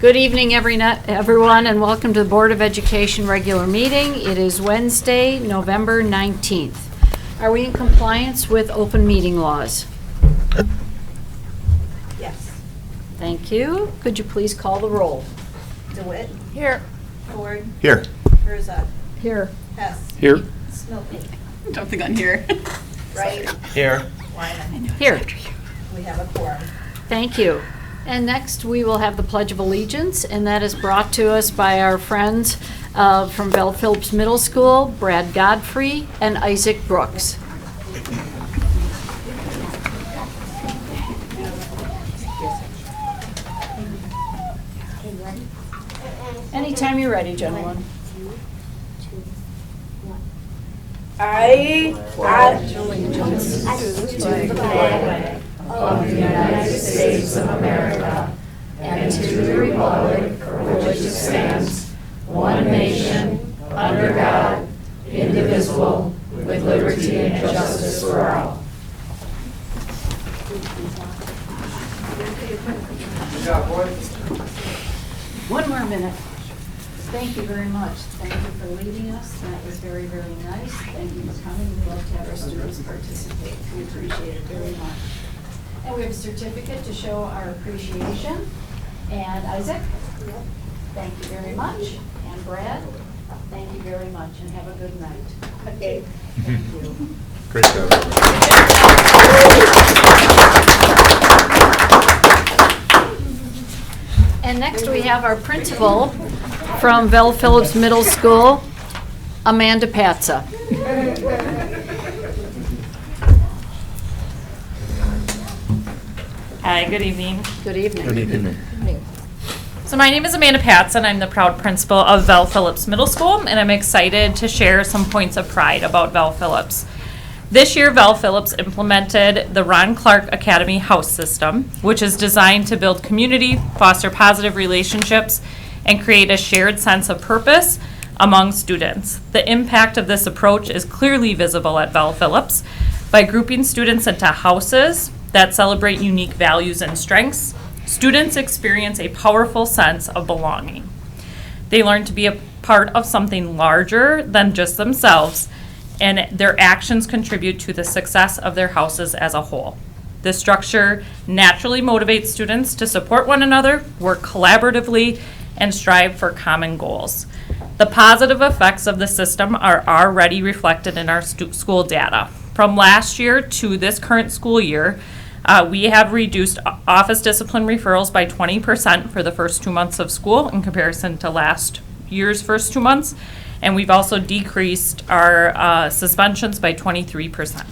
Good evening, everyone, and welcome to the Board of Education regular meeting. It is Wednesday, November 19th. Are we in compliance with open meeting laws? Yes. Thank you. Could you please call the roll? DeWitt. Here. Ford. Here. Herzog. Here. Hess. Here. Snoopy. I don't think I'm here. Right. Here. Wyman. Here. We have a quorum. Thank you. And next, we will have the Pledge of Allegiance, and that is brought to us by our friends from Bell Phillips Middle School, Brad Godfrey and Isaac Brooks. Anytime you're ready, gentlemen. I Pledge allegiance to the flag of the United States of America and to the republic for which it stands, one nation, under God, indivisible, with liberty and justice for all. One more minute. Thank you very much. Thank you for leading us. That was very, very nice. Thank you for coming. We love to have our students participate. We appreciate it very much. And we have a certificate to show our appreciation. And Isaac, thank you very much. And Brad, thank you very much. And have a good night. Okay. Thank you. Great job. And next we have our principal from Bell Phillips Middle School, Amanda Patza. Hi, good evening. Good evening. Good evening. So my name is Amanda Patz, and I'm the proud principal of Bell Phillips Middle School, and I'm excited to share some points of pride about Bell Phillips. This year, Bell Phillips implemented the Ron Clark Academy House System, which is designed to build community, foster positive relationships, and create a shared sense of purpose among students. The impact of this approach is clearly visible at Bell Phillips by grouping students into houses that celebrate unique values and strengths. Students experience a powerful sense of belonging. They learn to be a part of something larger than just themselves, and their actions contribute to the success of their houses as a whole. This structure naturally motivates students to support one another, work collaboratively, and strive for common goals. The positive effects of the system are already reflected in our school data. From last year to this current school year, we have reduced office discipline referrals by 20% for the first 2 months of school in comparison to last year's first 2 months. And we've also decreased our suspensions by 23%.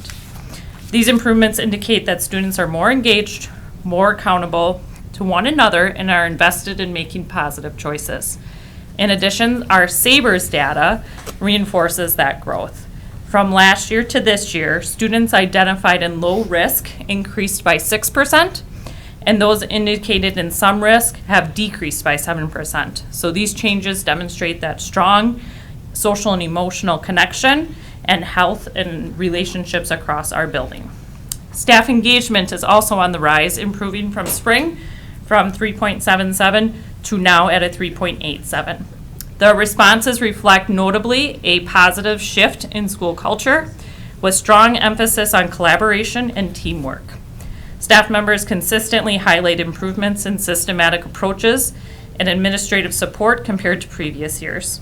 These improvements indicate that students are more engaged, more accountable to one another, and are invested in making positive choices. In addition, our SABRS data reinforces that growth. From last year to this year, students identified in low risk increased by 6%, and those indicated in some risk have decreased by 7%. So these changes demonstrate that strong social and emotional connection and health and relationships across our building. Staff engagement is also on the rise, improving from spring from 3.77 to now at a 3.87. The responses reflect notably a positive shift in school culture with strong emphasis on collaboration and teamwork. Staff members consistently highlight improvements in systematic approaches and administrative support compared to previous years.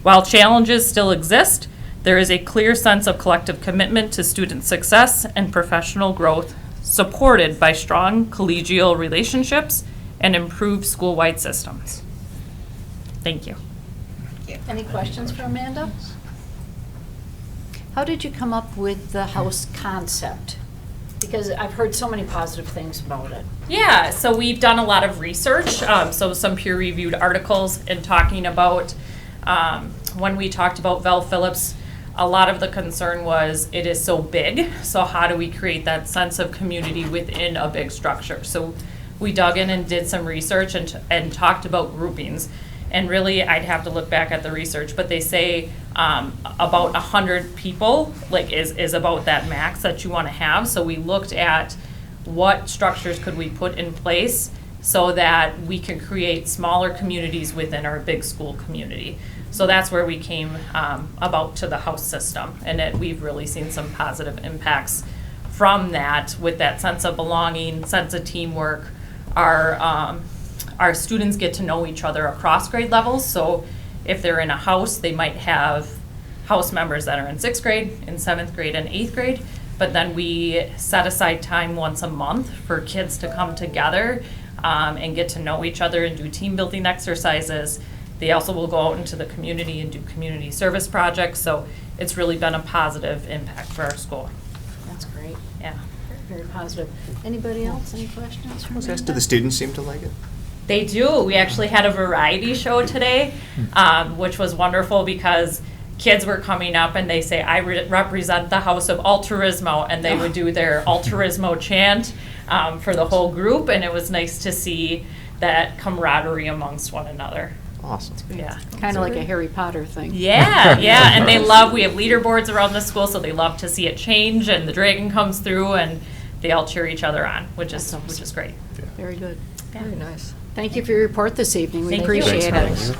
While challenges still exist, there is a clear sense of collective commitment to student success and professional growth, supported by strong collegial relationships and improved school-wide systems. Thank you. Any questions for Amanda? How did you come up with the house concept? Because I've heard so many positive things about it. Yeah, so we've done a lot of research, so some peer-reviewed articles and talking about, when we talked about Bell Phillips, a lot of the concern was it is so big, so how do we create that sense of community within a big structure? So we dug in and did some research and talked about groupings. And really, I'd have to look back at the research, but they say about 100 people is about that max that you want to have. So we looked at what structures could we put in place so that we can create smaller communities within our big school community. So that's where we came about to the house system, and we've really seen some positive impacts from that, with that sense of belonging, sense of teamwork. Our students get to know each other across grade levels, so if they're in a house, they might have house members that are in 6th grade, in 7th grade, and 8th grade, but then we set aside time once a month for kids to come together and get to know each other and do team building exercises. They also will go out into the community and do community service projects, so it's really been a positive impact for our school. That's great. Yeah. Very positive. Anybody else? Any questions? Do the students seem to like it? They do. We actually had a variety show today, which was wonderful because kids were coming up and they say, I represent the House of Altruismo, and they would do their Altruismo chant for the whole group, and it was nice to see that camaraderie amongst one another. Awesome. Yeah. Kind of like a Harry Potter thing. Yeah, and we have leaderboards around the school, so they love to see it change, and the dragon comes through, and they all cheer each other on, which is great. Yeah. Very good. Yeah. Very nice. Thank you for your report this evening. We Thank you. appreciate Thanks, it.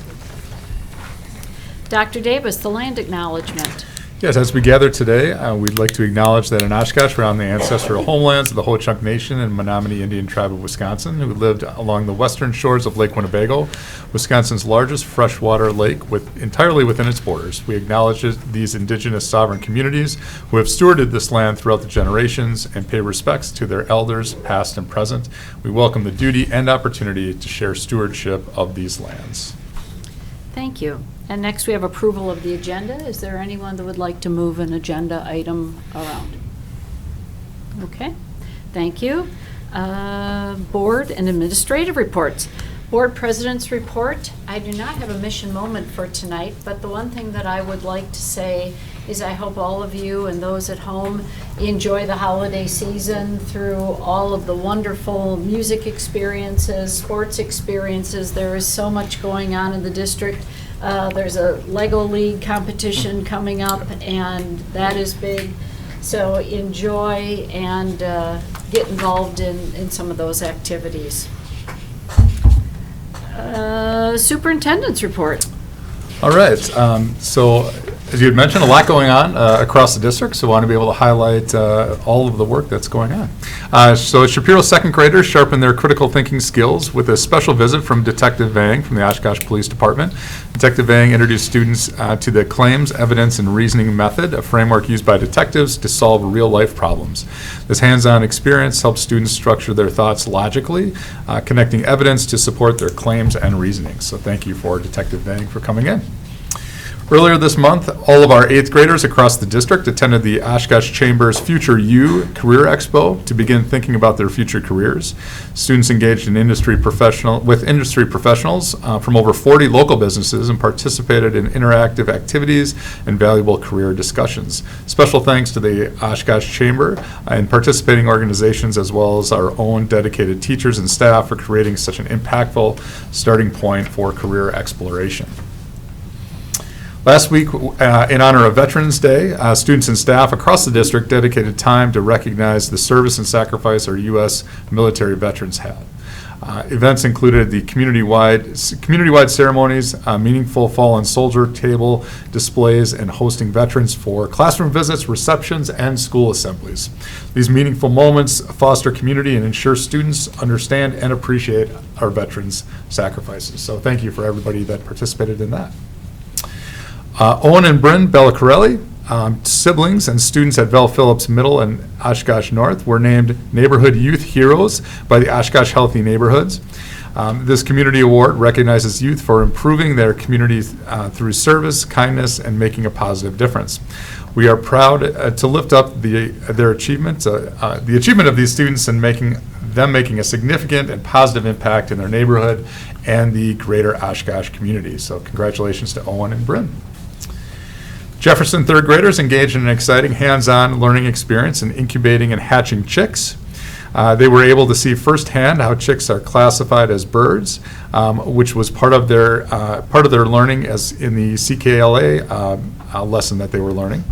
Dr. Davis, the land acknowledgement. Yes, as we gather today, we'd like to acknowledge that in Oshkosh we're on the ancestral homelands of the Ho-Chunk Nation and Menominee Indian Tribe of Wisconsin, who lived along the western shores of Lake Winnebago, Wisconsin's largest freshwater lake entirely within its borders. We acknowledge these indigenous sovereign communities who have stewarded this land throughout the generations and pay respects to their elders, past and present. We welcome the duty and opportunity to share stewardship of these lands. Thank you. And next we have approval of the agenda. Is there anyone that would like to move an agenda item around? Okay, thank you. Board and administrative reports. Board President's report. I do not have a mission moment for tonight, but the one thing that I would like to say is I hope all of you and those at home enjoy the holiday season through all of the wonderful music experiences, sports experiences. There is so much going on in the district. There's a Lego League competition coming up, and that is big. So enjoy and get involved in some of those activities. Superintendent's report. All right, so as you had mentioned, a lot going on across the district, so I want to be able to highlight all of the work that's going on. So Shapiro second graders sharpened their critical thinking skills with a special visit from Detective Vang from the Oshkosh Police Department. Detective Vang introduced students to the claims, evidence, and reasoning method, a framework used by detectives to solve real-life problems. This hands-on experience helps students structure their thoughts logically, connecting evidence to support their claims and reasoning. So thank you for Detective Vang for coming in. Earlier this month, all of our 8th graders across the district attended the Oshkosh Chamber's Future You Career Expo to begin thinking about their future careers. Students engaged in industry professionals from over 40 local businesses and participated in interactive activities and valuable career discussions. Special thanks to the Oshkosh Chamber and participating organizations, as well as our own dedicated teachers and staff, for creating such an impactful starting point for career exploration. Last week, in honor of Veterans Day, students and staff across the district dedicated time to recognize the service and sacrifice our U.S. military veterans had. Events included the community-wide ceremonies, meaningful fallen soldier table displays, and hosting veterans for classroom visits, receptions, and school assemblies. These meaningful moments foster community and ensure students understand and appreciate our veterans' sacrifices. So thank you for everybody that participated in that. Owen and Bryn Bellacarelli, siblings and students at Val Phillips Middle and Oshkosh North, were named Neighborhood Youth Heroes by the Oshkosh Healthy Neighborhoods. This community award recognizes youth for improving their communities through service, kindness, and making a positive difference. We are proud to lift up their achievement, the achievement of these students in making a significant and positive impact in their neighborhood and the greater Oshkosh community. So congratulations to Owen and Bryn. Jefferson third graders engaged in an exciting hands-on learning experience in incubating and hatching chicks. They were able to see firsthand how chicks are classified as birds, which was part of their learning as in the CKLA lesson that they were learning.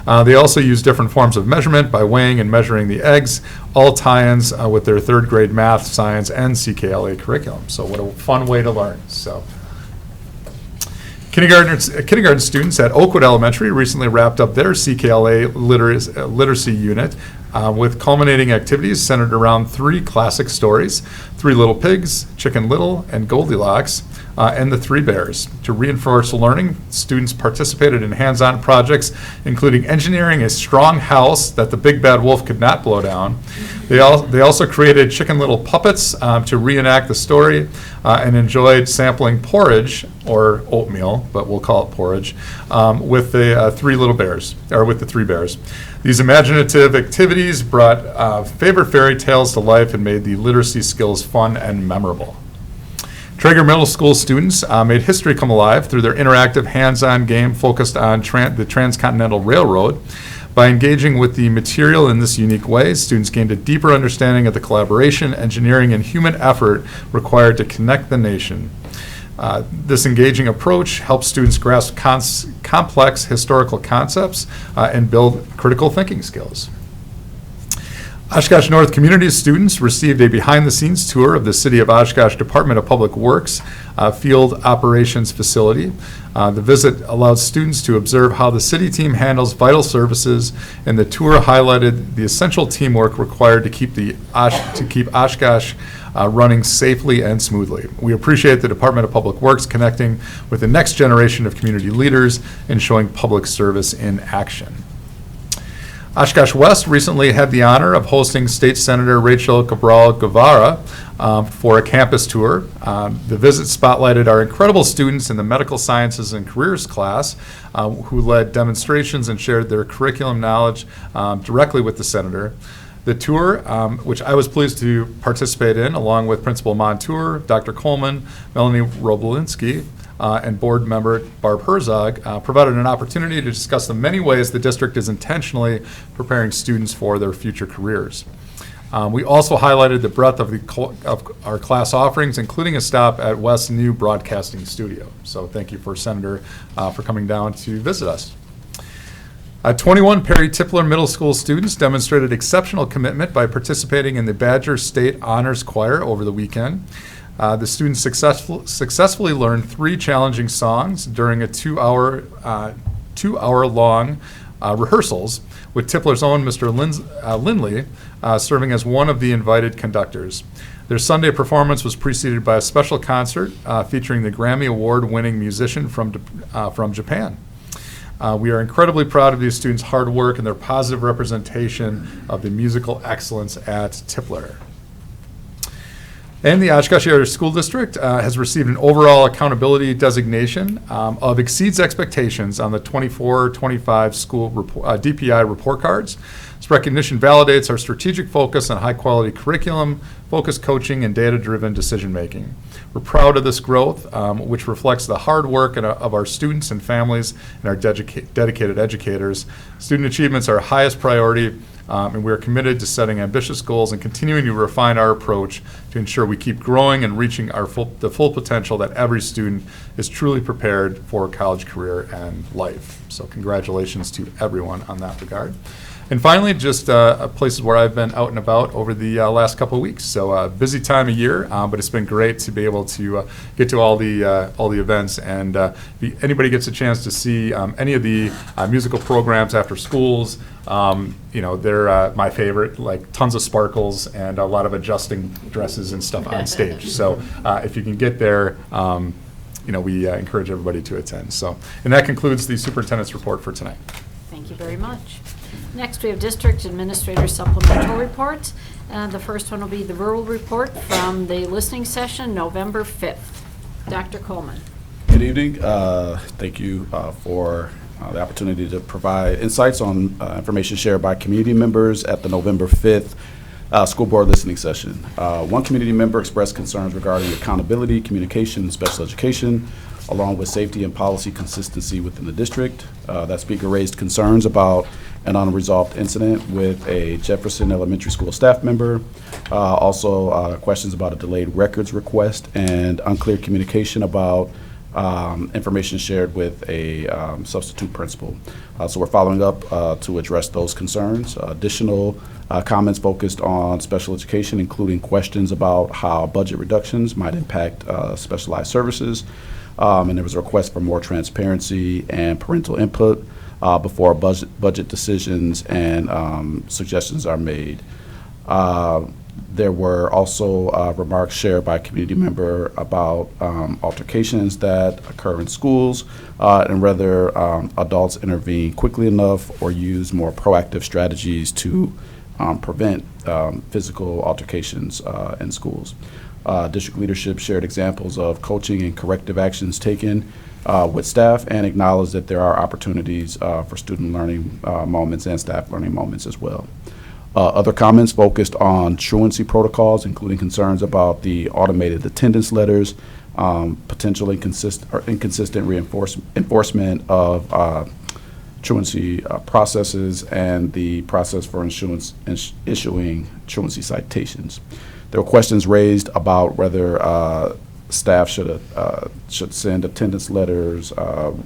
They also use different forms of measurement by weighing and measuring the eggs, all tie-ins with their third grade math, science, and CKLA curriculum. So what a fun way to learn. So. Kindergarten students at Oakwood Elementary recently wrapped up their CKLA literacy unit with culminating activities centered around 3 classic stories, Three Little Pigs, Chicken Little, and Goldilocks, and the Three Bears. To reinforce learning, students participated in hands-on projects, including engineering a strong house that the big bad wolf could not blow down. They also created Chicken Little puppets to reenact the story, and enjoyed sampling porridge, or oatmeal, but we'll call it porridge, with the Three Bears. These imaginative activities brought favorite fairy tales to life and made the literacy skills fun and memorable. Traeger Middle School students made history come alive through their interactive hands-on game focused on the Transcontinental Railroad. By engaging with the material in this unique way, students gained a deeper understanding of the collaboration, engineering, and human effort required to connect the nation. This engaging approach helps students grasp complex historical concepts and build critical thinking skills. Oshkosh North Community students received a behind-the-scenes tour of the City of Oshkosh Department of Public Works field operations facility. The visit allowed students to observe how the city team handles vital services, and the tour highlighted the essential teamwork required to keep Oshkosh running safely and smoothly. We appreciate the Department of Public Works connecting with the next generation of community leaders and showing public service in action. Oshkosh West recently had the honor of hosting State Senator Rachel Cabral Guevara for a campus tour. The visit spotlighted our incredible students in the Medical Sciences and Careers class who led demonstrations and shared their curriculum knowledge directly with the senator. The tour, which I was pleased to participate in, along with Principal Montour, Dr. Coleman, Melanie Robolinsky, and board member Barb Herzog, provided an opportunity to discuss the many ways the district is intentionally preparing students for their future careers. We also highlighted the breadth of our class offerings, including a stop at West's new broadcasting studio. So thank you for Senator for coming down to visit us. 21 Perry Tipler Middle School students demonstrated exceptional commitment by participating in the Badger State Honors Choir over the weekend. The students successfully learned 3 challenging songs during a 2-hour-long rehearsals, with Tipler's own Mr. Lindley serving as one of the invited conductors. Their Sunday performance was preceded by a special concert featuring the Grammy Award-winning musician from Japan. We are incredibly proud of these students' hard work and their positive representation of the musical excellence at Tipler. And the Oshkosh Area School District has received an overall accountability designation of exceeds expectations on the 24-25 school DPI report cards. This recognition validates our strategic focus on high-quality curriculum, focused coaching, and data-driven decision-making. We're proud of this growth, which reflects the hard work of our students and families and our dedicated educators. Student achievements are our highest priority, and we are committed to setting ambitious goals and continuing to refine our approach to ensure we keep growing and reaching the full potential that every student is truly prepared for a college career and life. So congratulations to everyone on that regard. And finally, just places where I've been out and about over the last couple of weeks. So busy time of year, but it's been great to be able to get to all the events. And if anybody gets a chance to see any of the musical programs after schools, they're my favorite. Like tons of sparkles and a lot of adjusting dresses and stuff on stage. So if you can get there, we encourage everybody to attend. So, and that concludes the superintendent's report for tonight. Thank you very much. Next, we have District Administrator Supplemental Reports. The first one will be the rural report from the listening session, November 5th. Dr. Coleman. Good evening. Thank you for the opportunity to provide insights on information shared by community members at the November 5th school board listening session. One community member expressed concerns regarding accountability, communication, and special education, along with safety and policy consistency within the district. That speaker raised concerns about an unresolved incident with a Jefferson Elementary School staff member. Also questions about a delayed records request and unclear communication about information shared with a substitute principal. So we're following up to address those concerns. Additional comments focused on special education, including questions about how budget reductions might impact specialized services. And there was a request for more transparency and parental input before budget decisions and suggestions are made. There were also remarks shared by a community member about altercations that occur in schools and whether adults intervene quickly enough or use more proactive strategies to prevent physical altercations in schools. District leadership shared examples of coaching and corrective actions taken with staff and acknowledged that there are opportunities for student learning moments and staff learning moments as well. Other comments focused on truancy protocols, including concerns about the automated attendance letters, potential inconsistent enforcement of truancy processes, and the process for issuing truancy citations. There were questions raised about whether staff should send attendance letters,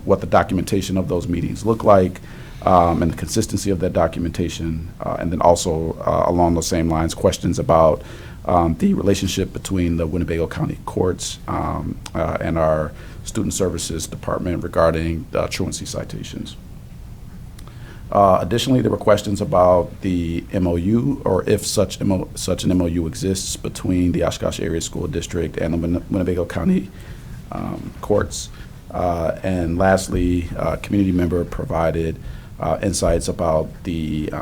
what the documentation of those meetings look like, and the consistency of that documentation, and then also along those same lines, questions about the relationship between the Winnebago County courts and our Student Services Department regarding truancy citations. Additionally, there were questions about the MOU, or if such an MOU exists between the Oshkosh Area School District and the Winnebago County courts. And lastly, a community member provided insights about the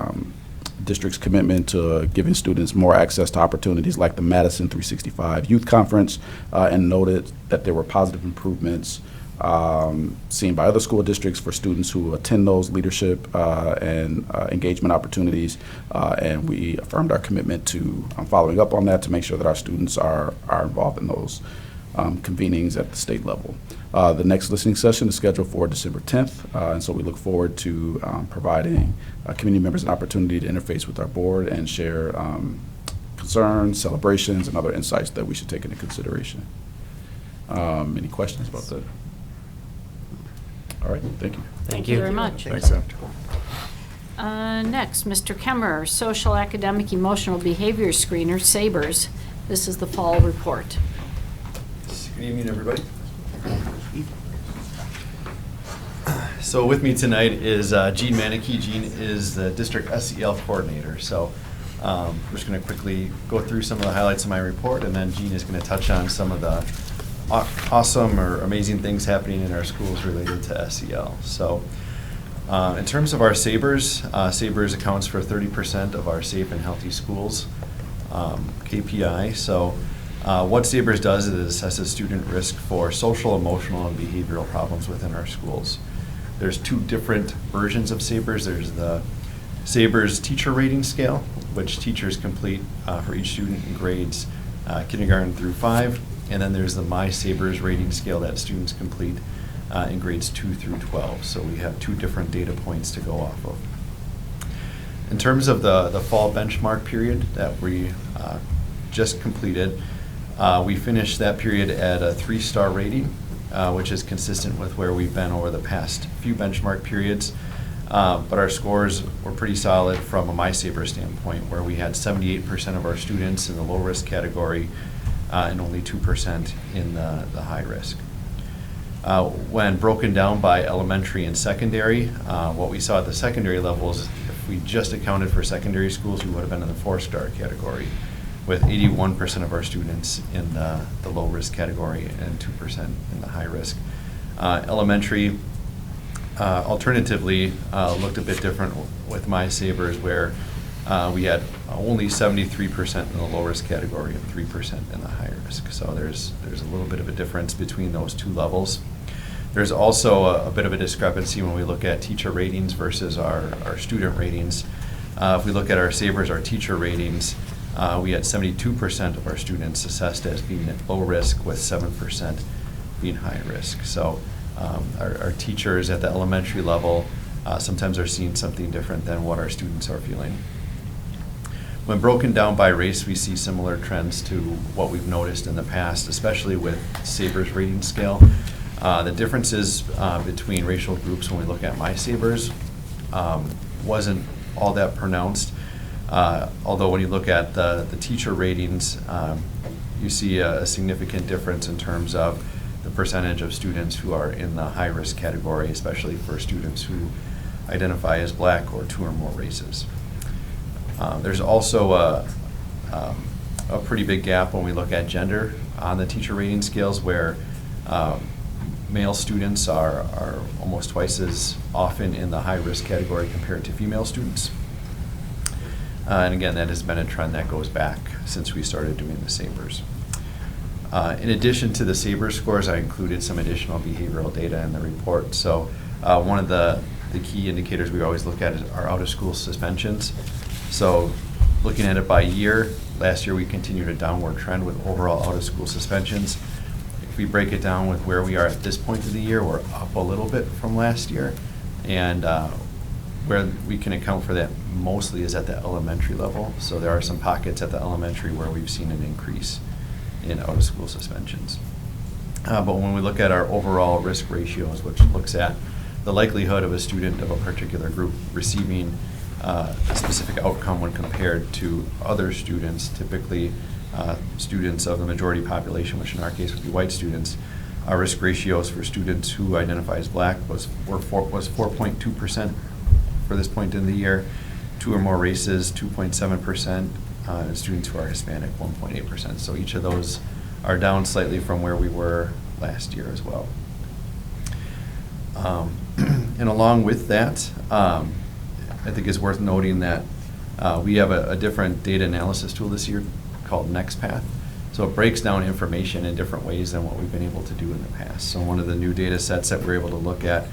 district's commitment to giving students more access to opportunities like the Madison 365 Youth Conference, and noted that there were positive improvements seen by other school districts for students who attend those leadership and engagement opportunities, and we affirmed our commitment to following up on that to make sure that our students are involved in those convenings at the state level. The next listening session is scheduled for December 10th, and so we look forward to providing community members an opportunity to interface with our board and share concerns, celebrations, and other insights that we should take into consideration. Any questions about that? All right, thank you. Thank you very much. Thanks, Sam. Next, Mr. Kemmerer, Social Academic Emotional Behavior Screener, SABERS. This is the fall report. Good evening, everybody. So with me tonight is Gene Manicki. Gene is the district SEL coordinator. So we're just going to quickly go through some of the highlights of my report, and then Gene is going to touch on some of the awesome or amazing things happening in our schools related to SEL. So in terms of our SABERS, SABERS accounts for 30% of our safe and healthy schools KPI. So what SABERS does is it assesses student risk for social, emotional, and behavioral problems within our schools. There's two different versions of SABERS. There's the SABERS teacher rating scale, which teachers complete for each student in grades kindergarten through 5. And then there's the My SABERS rating scale that students complete in grades 2 through 12. So we have two different data points to go off of. In terms of the fall benchmark period that we just completed, we finished that period at a 3-star rating, which is consistent with where we've been over the past few benchmark periods. But our scores were pretty solid from a My SABERS standpoint, where we had 78% of our students in the low risk category and only 2% in the high risk. When broken down by elementary and secondary, what we saw at the secondary levels, if we just accounted for secondary schools, we would have been in the 4-star category, with 81% of our students in the low risk category and 2% in the high risk. Elementary, alternatively, looked a bit different with My SABERS, where we had only 73% in the low risk category and 3% in the high risk. So there's a little bit of a difference between those two levels. There's also a bit of a discrepancy when we look at teacher ratings versus our student ratings. If we look at our SABERS, our teacher ratings, we had 72% of our students assessed as being at low risk, with 7% being high risk. So our teachers at the elementary level sometimes are seeing something different than what our students are feeling. When broken down by race, we see similar trends to what we've noticed in the past, especially with SABERS rating scale. The differences between racial groups when we look at My Sabers wasn't all that pronounced. Although when you look at the teacher ratings, you see a significant difference in terms of the percentage of students who are in the high-risk category, especially for students who identify as Black or 2 or more races. There's also a pretty big gap when we look at gender on the teacher rating scales, where male students are almost twice as often in the high-risk category compared to female students. And again, that has been a trend that goes back since we started doing the SABRS. In addition to the SABRS scores, I included some additional behavioral data in the report. So one of the key indicators we always look at is our out-of-school suspensions. So looking at it by year, last year we continued a downward trend with overall out-of-school suspensions. If we break it down with where we are at this point of the year, we're up a little bit from last year. And where we can account for that mostly is at the elementary level. So there are some pockets at the elementary where we've seen an increase in out-of-school suspensions. But when we look at our overall risk ratios, which looks at the likelihood of a student of a particular group receiving a specific outcome when compared to other students, typically students of the majority population, which in our case would be white students, our risk ratios for students who identify as Black was 4.2% for this point in the year, 2 or more races, 2.7%, and students who are Hispanic, 1.8%. So each of those are down slightly from where we were last year as well. And along with that, I think it's worth noting that we have a different data analysis tool this year called NextPath. So it breaks down information in different ways than what we've been able to do in the past. So one of the new data sets that we're able to look at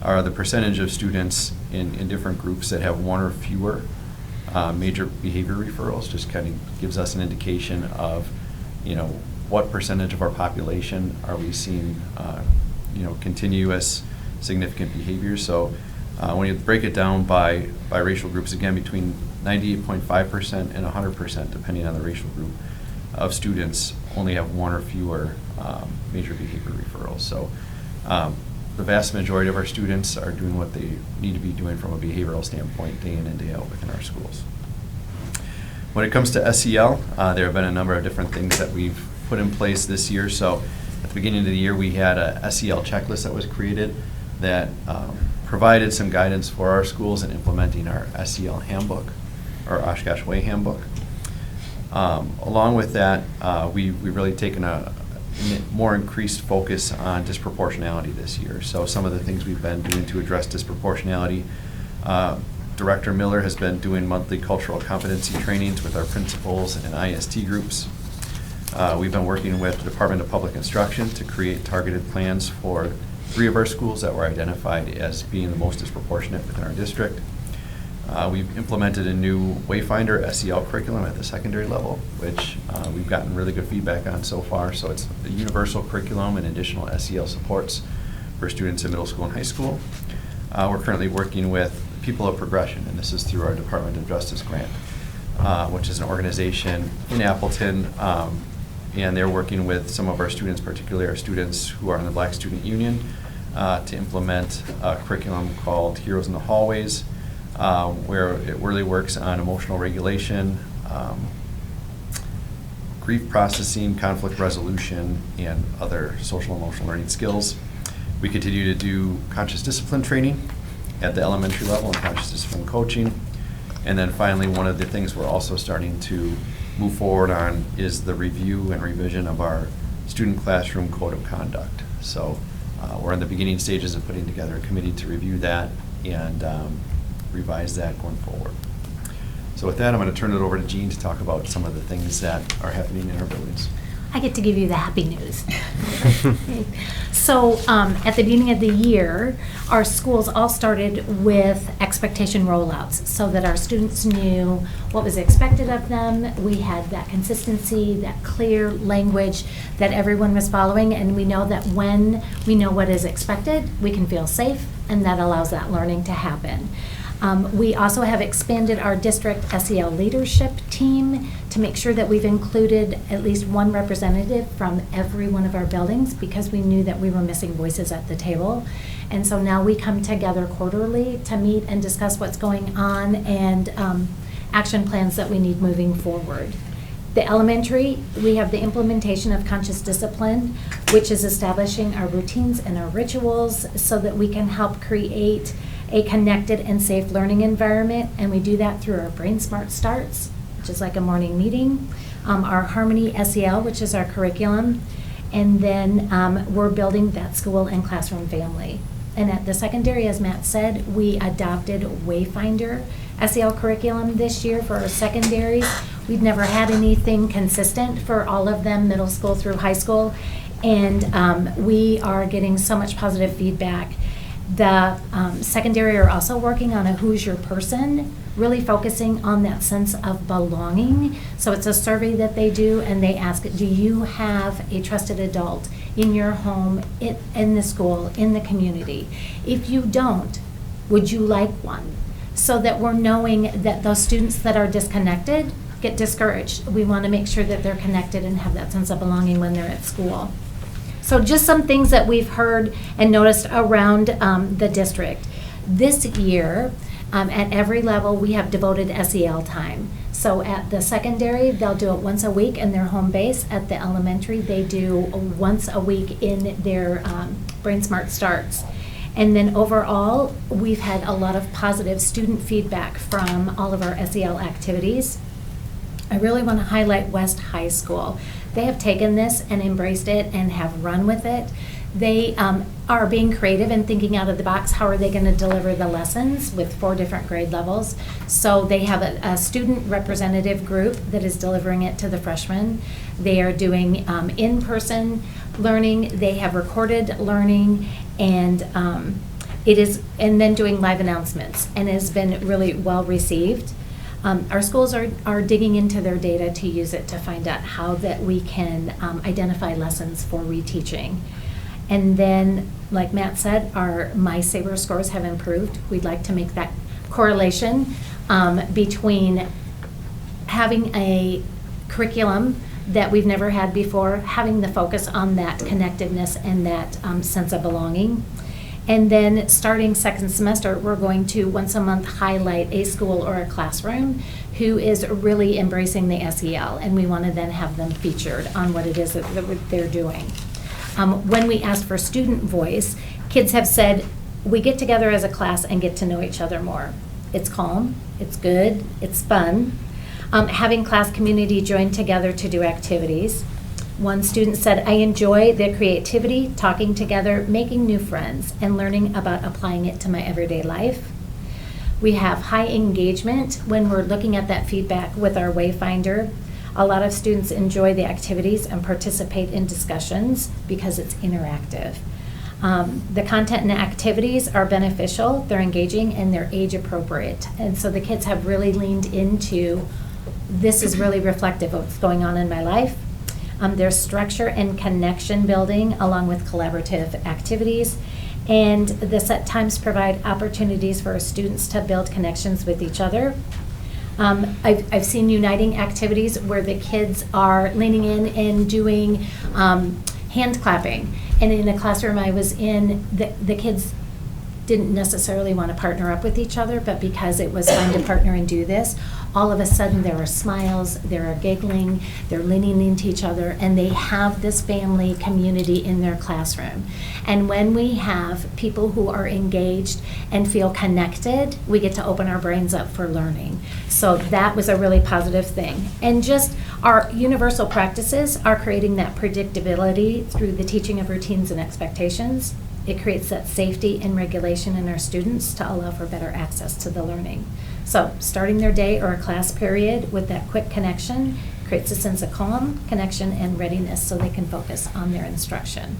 are the percentage of students in different groups that have 1 or fewer major behavior referrals. Just kind of gives us an indication of, what percentage of our population are we seeing, continuous significant behaviors. So when you break it down by racial groups, again, between 98.5% and 100%, depending on the racial group, of students only have 1 or fewer major behavior referrals. So the vast majority of our students are doing what they need to be doing from a behavioral standpoint day in and day out within our schools. When it comes to SEL, there have been a number of different things that we've put in place this year. So at the beginning of the year, we had a SEL checklist that was created that provided some guidance for our schools in implementing our SEL handbook, or Oshkosh Way handbook. Along with that, we've really taken a more increased focus on disproportionality this year. So some of the things we've been doing to address disproportionality, Director Miller has been doing monthly cultural competency trainings with our principals and IST groups. We've been working with the Department of Public Instruction to create targeted plans for 3 of our schools that were identified as being the most disproportionate within our district. We've implemented a new Wayfinder SEL curriculum at the secondary level, which we've gotten really good feedback on so far. So it's a universal curriculum and additional SEL supports for students in middle school and high school. We're currently working with People of Progression, and this is through our Department of Justice grant, which is an organization in Appleton, and they're working with some of our students, particularly our students who are in the Black Student Union, to implement a curriculum called Heroes in the Hallways, where it really works on emotional regulation, grief processing, conflict resolution, and other social emotional learning skills. We continue to do conscious discipline training at the elementary level and conscious discipline coaching. And then finally, one of the things we're also starting to move forward on is the review and revision of our student classroom code of conduct. So we're in the beginning stages of putting together a committee to review that and revise that going forward. So with that, I'm going to turn it over to Jean to talk about some of the things that are happening in our buildings. I get to give you the happy news. So at the beginning of the year, our schools all started with expectation rollouts so that our students knew what was expected of them. We had that consistency, that clear language that everyone was following, and we know that when we know what is expected, we can feel safe, and that allows that learning to happen. We also have expanded our district SEL leadership team to make sure that we've included at least one representative from every one of our buildings, because we knew that we were missing voices at the table. And so now we come together quarterly to meet and discuss what's going on and action plans that we need moving forward. The elementary, we have the implementation of conscious discipline, which is establishing our routines and our rituals so that we can help create a connected and safe learning environment. And we do that through our Brain Smart Starts, which is like a morning meeting, our Harmony SEL, which is our curriculum, and then we're building that school and classroom family. And at the secondary, as Matt said, we adopted Wayfinder SEL curriculum this year for our secondaries. We've never had anything consistent for all of them, middle school through high school, and we are getting so much positive feedback. The secondary are also working on a Who's Your Person, really focusing on that sense of belonging. So it's a survey that they do, and they ask, do you have a trusted adult in your home, in the school, in the community? If you don't, would you like one? So that we're knowing that those students that are disconnected get discouraged. We want to make sure that they're connected and have that sense of belonging when they're at school. So just some things that we've heard and noticed around the district. This year, at every level, we have devoted SEL time. So at the secondary, they'll do it once a week in their home base. At the elementary, they do once a week in their Brain Smart Starts. And then overall, we've had a lot of positive student feedback from all of our SEL activities. I really want to highlight West High School. They have taken this and embraced it and have run with it. They are being creative and thinking out of the box. How are they going to deliver the lessons with 4 different grade levels? So they have a student representative group that is delivering it to the freshmen. They are doing in-person learning. They have recorded learning, and and then doing live announcements, and it has been really well received. Our schools are digging into their data to use it to find out how that we can identify lessons for reteaching. And then, like Matt said, our MySaber scores have improved. We'd like to make that correlation between having a curriculum that we've never had before, having the focus on that connectedness and that sense of belonging. And then starting second semester, we're going to once a month highlight a school or a classroom who is really embracing the SEL, and we want to then have them featured on what it is that they're doing. When we ask for student voice, kids have said, we get together as a class and get to know each other more. It's calm, it's good, it's fun. Having class community join together to do activities. One student said, I enjoy the creativity, talking together, making new friends, and learning about applying it to my everyday life. We have high engagement when we're looking at that feedback with our Wayfinder. A lot of students enjoy the activities and participate in discussions because it's interactive. The content and activities are beneficial, they're engaging, and they're age appropriate. And so the kids have really leaned into, this is really reflective of what's going on in my life. There's structure and connection building along with collaborative activities. And the set times provide opportunities for our students to build connections with each other. I've seen uniting activities where the kids are leaning in and doing hand clapping. And in a classroom I was in, the kids didn't necessarily want to partner up with each other, but because it was fun to partner and do this, all of a sudden there are smiles, there are giggling, they're leaning into each other, and they have this family community in their classroom. And when we have people who are engaged and feel connected, we get to open our brains up for learning. So that was a really positive thing. And just our universal practices are creating that predictability through the teaching of routines and expectations. It creates that safety and regulation in our students to allow for better access to the learning. So starting their day or a class period with that quick connection creates a sense of calm, connection, and readiness so they can focus on their instruction.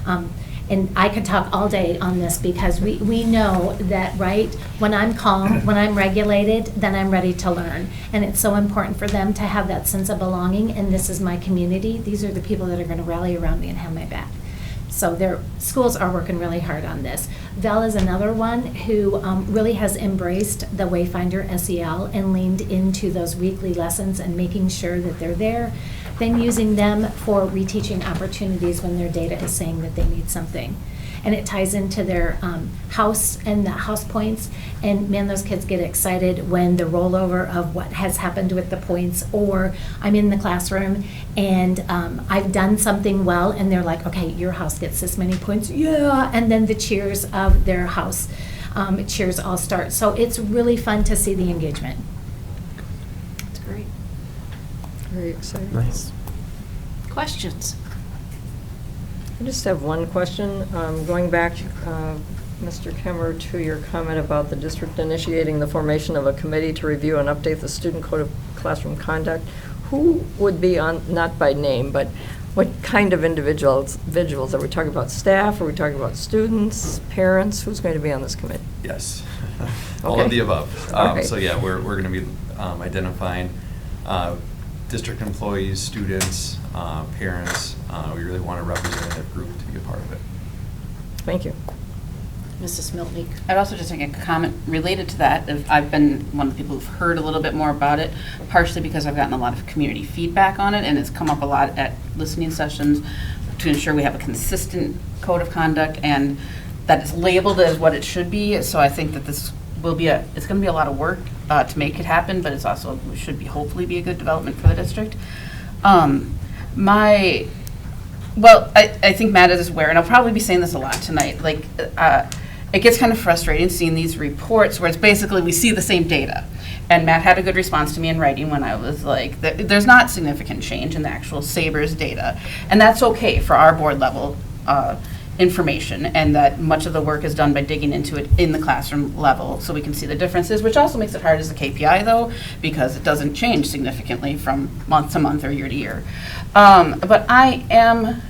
And I could talk all day on this because we know that, right, when I'm calm, when I'm regulated, then I'm ready to learn. And it's so important for them to have that sense of belonging, and this is my community. These are the people that are going to rally around me and have my back. So their schools are working really hard on this. Vel is another one who really has embraced the Wayfinder SEL and leaned into those weekly lessons and making sure that they're there, then using them for reteaching opportunities when their data is saying that they need something. And it ties into their house and the house points. And man, those kids get excited when the rollover of what has happened with the points, or I'm in the classroom and I've done something well, and they're like, okay, your house gets this many points, yeah, and then the cheers of their house cheers all start. So it's really fun to see the engagement. That's great. Very exciting. Nice. Questions? I just have one question. Going back, Mr. Kemmer, to your comment about the district initiating the formation of a committee to review and update the student code of classroom conduct, who would be on, not by name, but what kind of individuals? Are we talking about staff? Are we talking about students, parents? Who's going to be on this committee? Yes, all Okay. of the above. Okay. So yeah, we're going to be identifying district employees, students, parents. We really want a representative group to be a part of it. Thank you. Mrs. Miltnik? I'd also just make a comment related to that. I've been one of the people who've heard a little bit more about it, partially because I've gotten a lot of community feedback on it, and it's come up a lot at listening sessions to ensure we have a consistent code of conduct and that it's labeled as what it should be. So I think that this will be it's going to be a lot of work to make it happen, but it's also should be hopefully be a good development for the district. I think Matt is aware, and I'll probably be saying this a lot tonight, like, it gets kind of frustrating seeing these reports where it's basically we see the same data. And Matt had a good response to me in writing when I was like, there's not significant change in the actual Sabres data. And that's okay for our board level information, and that much of the work is done by digging into it in the classroom level so we can see the differences, which also makes it hard as a KPI though, because it doesn't change significantly from month to month or year to year. But I am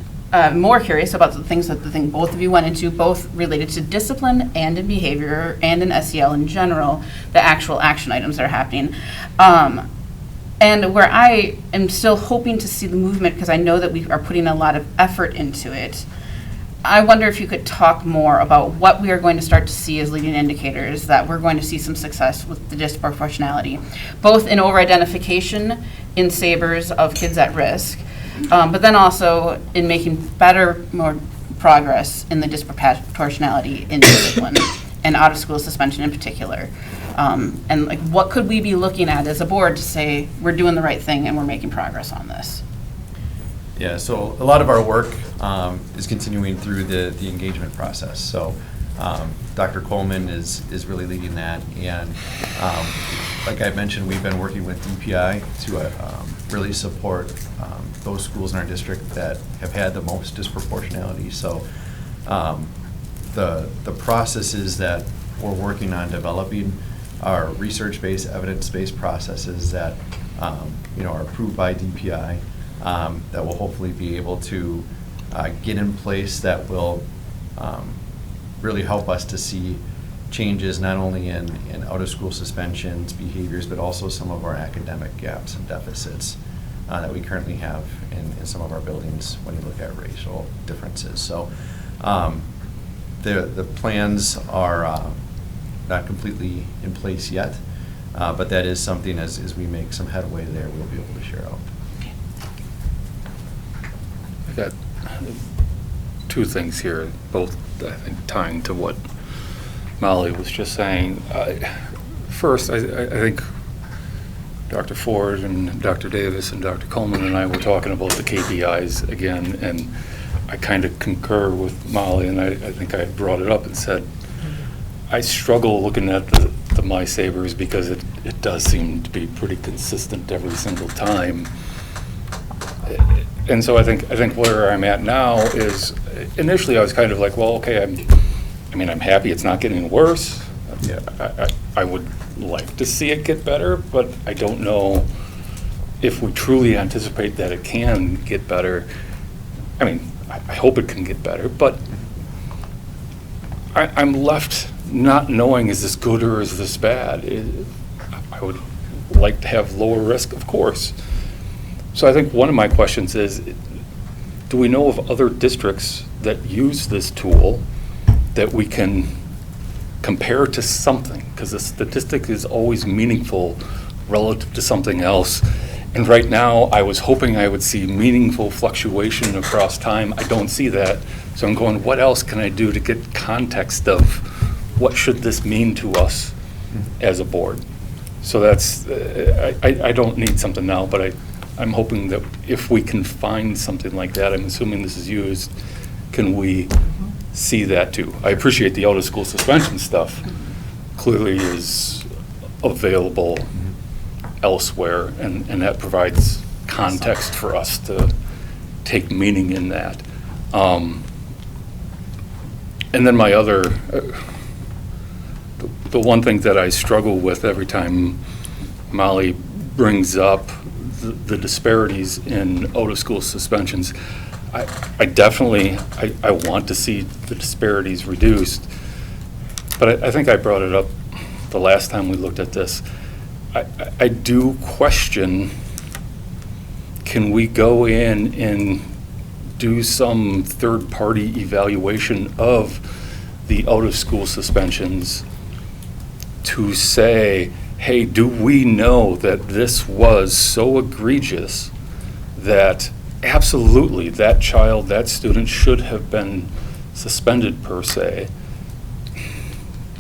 more curious about the things that both of you went into, both related to discipline and in behavior and in SEL in general, the actual action items that are happening. And where I am still hoping to see the movement, because I know that we are putting a lot of effort into it, I wonder if you could talk more about what we are going to start to see as leading indicators that we're going to see some success with the disproportionality, both in over-identification in Sabres of kids at risk, but then also in making more progress in the disproportionality in discipline and out-of-school suspension in particular. And like, what could we be looking at as a board to say we're doing the right thing and we're making progress on this? Yeah, so a lot of our work is continuing through the engagement process. So Dr. Coleman is really leading that, and like I mentioned, we've been working with DPI to really support those schools in our district that have had the most disproportionality. So the processes that we're working on developing are research-based, evidence-based processes that are approved by DPI. That will hopefully be able to get in place that will really help us to see changes not only in out-of-school suspensions, behaviors, but also some of our academic gaps and deficits that we currently have in some of our buildings when you look at racial differences. So the plans are not completely in place yet, but that is something as we make some headway there, we'll be able to share out. I got two things here, both I think tying to what Molly was just saying. First, I think Dr. Ford and Dr. Davis and Dr. Coleman and I were talking about the KPIs again, and I kind of concur with Molly, and I think I brought it up and said, I struggle looking at the My Sabres because it does seem to be pretty consistent every single time. And so I think where I'm at now is, initially I was kind of like, well, okay, I'm happy it's not getting worse. Yeah, I would like to see it get better, but I don't know if we truly anticipate that it can get better. I mean, I hope it can get better, but I'm left not knowing, is this good or is this bad? I would like to have lower risk, of course. So I think one of my questions is do we know of other districts that use this tool that we can compare to something? Because the statistic is always meaningful relative to something else. And right now, I was hoping I would see meaningful fluctuation across time. I don't see that. So I'm going, what else can I do to get context of what should this mean to us as a board? So that's, I don't need something now, but I'm hoping that if we can find something like that, I'm assuming this is used, can we see that too? I appreciate the out-of-school suspension stuff. Clearly is available elsewhere, and that provides context for us to take meaning in that. And then my other, the one thing that I struggle with every time Molly brings up the disparities in out-of-school suspensions, I definitely want to see the disparities reduced, but I think I brought it up the last time we looked at this. I do question, can we go in and do some third-party evaluation of the out-of-school suspensions to say, hey, do we know that this was so egregious that absolutely that child, that student should have been suspended per se?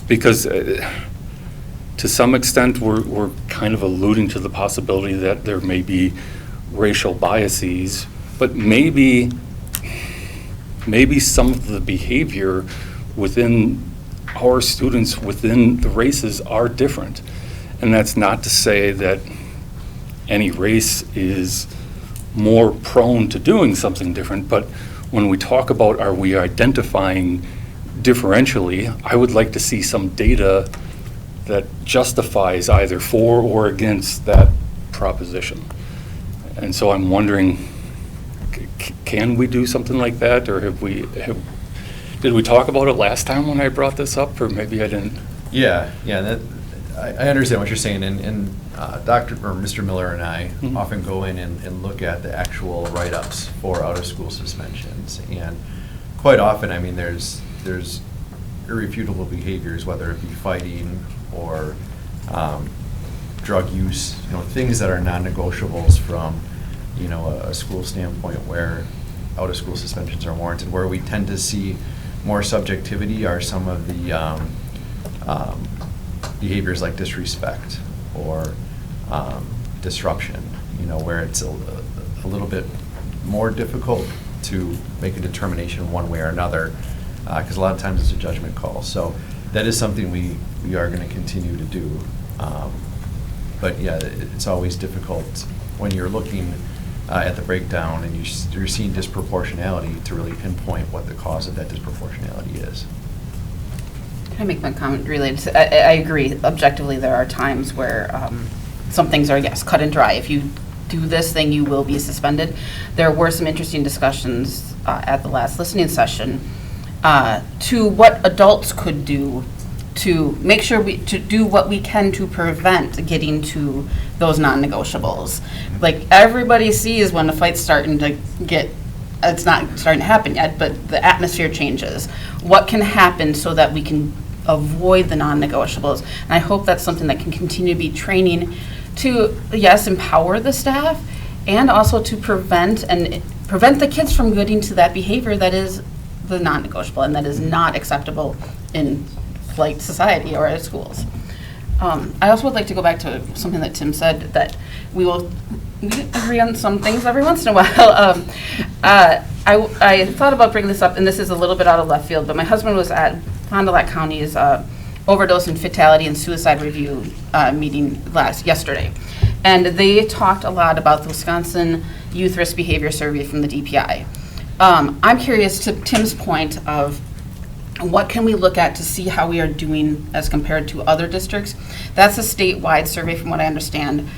Because to some extent, we're kind of alluding to the possibility that there may be racial biases, but maybe some of the behavior within our students within the races are different. And that's not to say that any race is more prone to doing something different, but when we talk about are we identifying differentially, I would like to see some data that justifies either for or against that proposition. And so I'm wondering, can we do something like that, or did we talk about it last time when I brought this up, or maybe I didn't? Yeah, I understand what you're saying, and Dr. or Mr. Miller and I often go in and look at the actual write-ups for out-of-school suspensions, and quite often, I mean, there's irrefutable behaviors, whether it be fighting or drug use, things that are non-negotiables from, a school standpoint where out-of-school suspensions are warranted. Where we tend to see more subjectivity are some of the behaviors like disrespect or disruption, where it's a little bit more difficult to make a determination one way or another, because a lot of times it's a judgment call. So that is something we are going to continue to do. But yeah, it's always difficult when you're looking at the breakdown and you're seeing disproportionality to really pinpoint what the cause of that disproportionality is. Can I make my comment related to, I agree, objectively there are times where some things are, yes, cut and dry. If you do this thing, you will be suspended. There were some interesting discussions at the last listening session to what adults could do to make sure to do what we can to prevent getting to those non-negotiables. Like, everybody sees when the fight's starting to get, it's not starting to happen yet, but the atmosphere changes. What can happen so that we can avoid the non-negotiables? And I hope that's something that can continue to be training to, yes, empower the staff, and also to prevent the kids from getting to that behavior that is the non-negotiable and that is not acceptable in like society or at schools. I also would like to go back to something that Tim said, that we agree on some things every once in a while. I thought about bringing this up, and this is a little bit out of left field, but my husband was at Fond du Lac County's overdose and fatality and suicide review meeting yesterday. And they talked a lot about the Wisconsin Youth Risk Behavior Survey from the DPI. I'm curious, to Tim's point of what can we look at to see how we are doing as compared to other districts? That's a statewide survey from what I understand.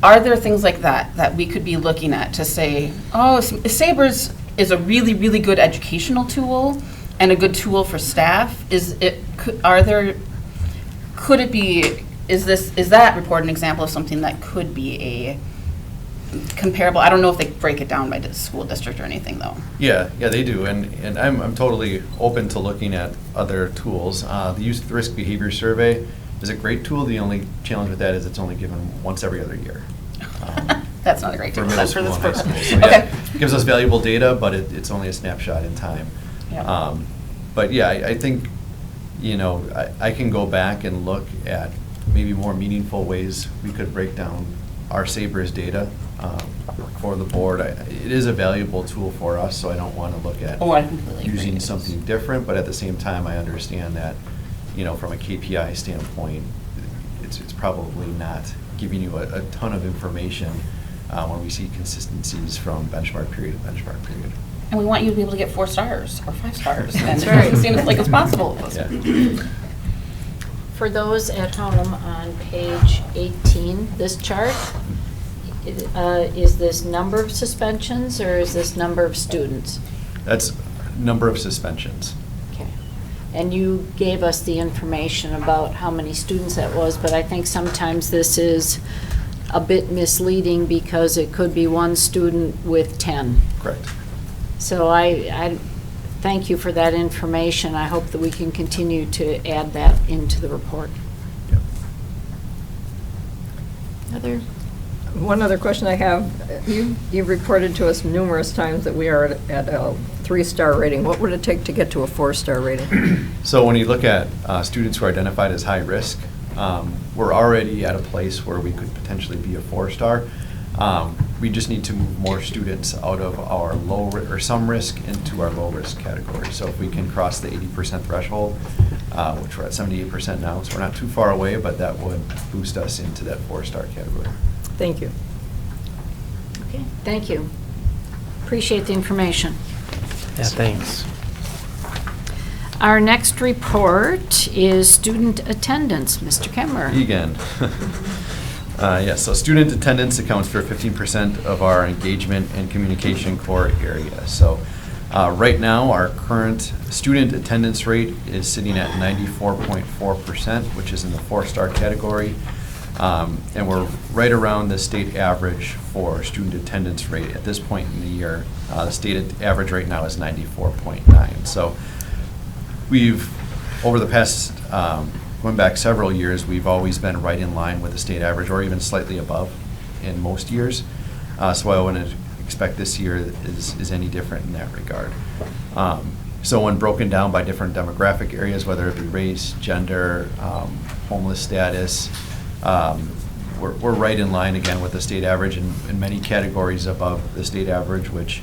Are there things like that we could be looking at to say, oh, SABRS is a really, really good educational tool and a good tool for staff? Is that report an example of something that could be comparable? I don't know if they break it down by school district or anything, though. Yeah, they do, and I'm totally open to looking at other tools. The Youth Risk Behavior Survey is a great tool. The only challenge with that is it's only given once every other year. That's not a great For tool. middle That's for school this and high program. school. So, Okay. yeah, it gives us valuable data, but it's only a snapshot in time. Yeah. But yeah, I think, I can go back and look at maybe more meaningful ways we could break down our Sabres data for the board. It is a valuable tool for us, so I don't want to look at Oh, I completely agree. using It is. something different, but at the same time, I understand that, from a KPI standpoint, it's probably not giving you a ton of information when we see consistencies from benchmark period to benchmark period. And we want you to be able to get 4 stars or 5 stars. And That's it right. doesn't seem like it's possible with Yeah. this. For those at home, on page 18, this chart, is this number of suspensions or is this number of students? That's number of suspensions. Okay. And you gave us the information about how many students that was, but I think sometimes this is a bit misleading because it could be one student with 10. Correct. So I thank you for that information. I hope that we can continue to add that into the report. Yep. Other? One other question I have, you've reported to us numerous times that we are at a 3-star rating. What would it take to get to a 4-star rating? So when you look at students who are identified as high risk, we're already at a place where we could potentially be a 4-star. We just need to move more students out of our or some risk into our low risk category. So if we can cross the 80% threshold, which we're at 78% now, so we're not too far away, but that would boost us into that 4-star category. Thank you. Okay, thank you. Appreciate the information. Yeah, thanks. Our next report is student attendance. Mr. Kemmer. Egan. Yes, so student attendance accounts for 15% of our engagement and communication core area. So right now, our current student attendance rate is sitting at 94.4%, which is in the 4-star category. And we're right around the state average for student attendance rate at this point in the year. The state average right now is 94.9. So we've, over the past, going back several years, we've always been right in line with the state average or even slightly above in most years. So I wouldn't expect this year is any different in that regard. So when broken down by different demographic areas, whether it be race, gender, homeless status, we're right in line again with the state average and in many categories above the state average, which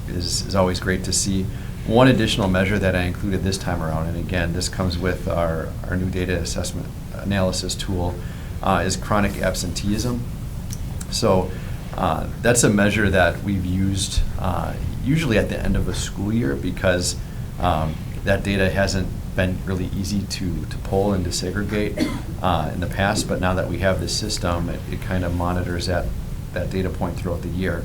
is always great to see. One additional measure that I included this time around, and again, this comes with our new data assessment analysis tool, is chronic absenteeism. So that's a measure that we've used usually at the end of a school year because that data hasn't been really easy to pull and to segregate in the past, but now that we have this system, it kind of monitors that data point throughout the year.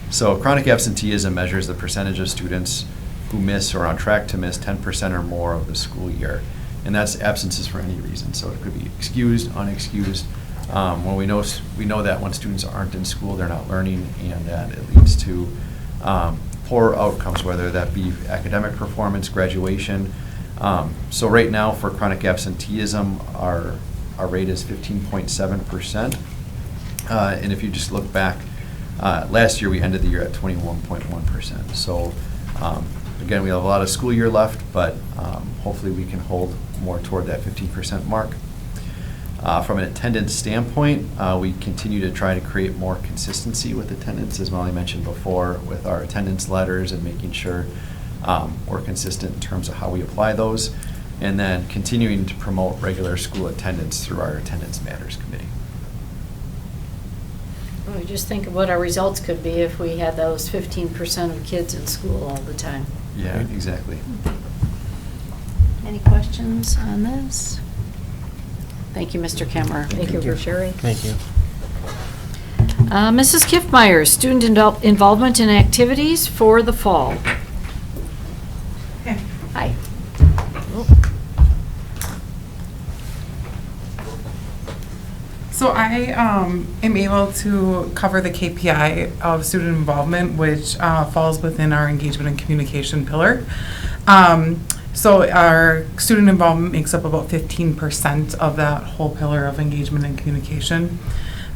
So chronic absenteeism measures the percentage of students who miss or are on track to miss 10% or more of the school year. And that's absences for any reason. So it could be excused, unexcused. When we know that when students aren't in school, they're not learning, and that it leads to poor outcomes, whether that be academic performance, graduation. So right now for chronic absenteeism, our rate is 15.7%. And if you just look back, last year we ended the year at 21.1%. So again, we have a lot of school year left, but hopefully we can hold more toward that 15% mark. From an attendance standpoint, we continue to try to create more consistency with attendance, as Molly mentioned before, with our attendance letters and making sure we're consistent in terms of how we apply those, and then continuing to promote regular school attendance through our Attendance Matters Committee. Well, just think of what our results could be if we had those 15% of kids in school all the time. Yeah, exactly. Any questions on this? Thank you, Mr. Kemmer. Thank you for sharing. Thank you. Mrs. Kiffmeyer, student involvement in activities for the fall. Hi. So I am able to cover the KPI of student involvement, which falls within our engagement and communication pillar. So our student involvement makes up about 15% of that whole pillar of engagement and communication.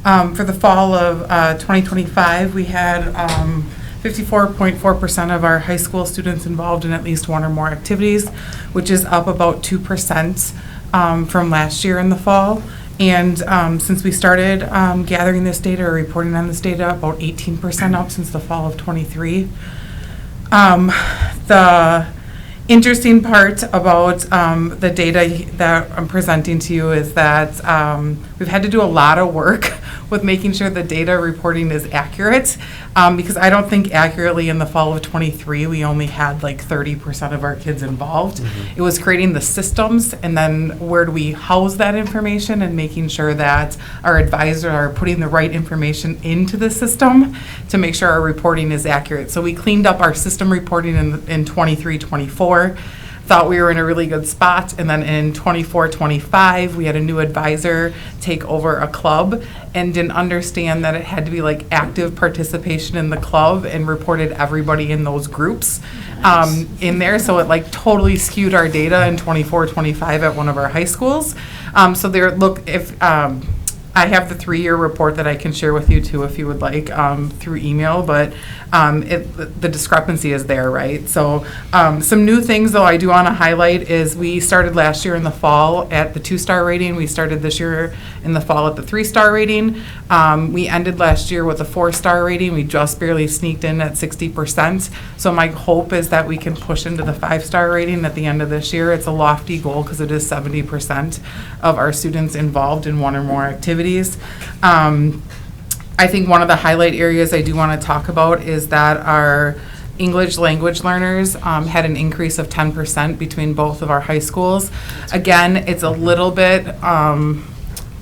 For the fall of 2025, we had 54.4% of our high school students involved in at least one or more activities, which is up about 2% from last year in the fall. And since we started gathering this data or reporting on this data, about 18% up since the fall of 23. The interesting part about the data that I'm presenting to you is that we've had to do a lot of work with making sure the data reporting is accurate, because I don't think accurately in the fall of 23 we only had like 30% of our kids involved. It was creating the systems and then where do we house that information and making sure that our advisors are putting the right information into the system to make sure our reporting is accurate. So we cleaned up our system reporting in 23-24. Thought we were in a really good spot, and then in 24-25 we had a new advisor take over a club and didn't understand that it had to be like active participation in the club and reported everybody in those groups in there, so it like totally skewed our data in 24-25 at one of our high schools. So there, look, if I have the 3-year report that I can share with you too if you would like through email, but the discrepancy is there, right? So some new things though I do want to highlight is we started last year in the fall at the 2-star rating. We started this year in the fall at the 3-star rating. We ended last year with a 4-star rating. We just barely sneaked in at 60%. So my hope is that we can push into the 5-star rating at the end of this year. It's a lofty goal because it is 70% of our students involved in one or more activities. I think one of the highlight areas I do want to talk about is that our English language learners had an increase of 10% between both of our high schools. Again, it's a little bit,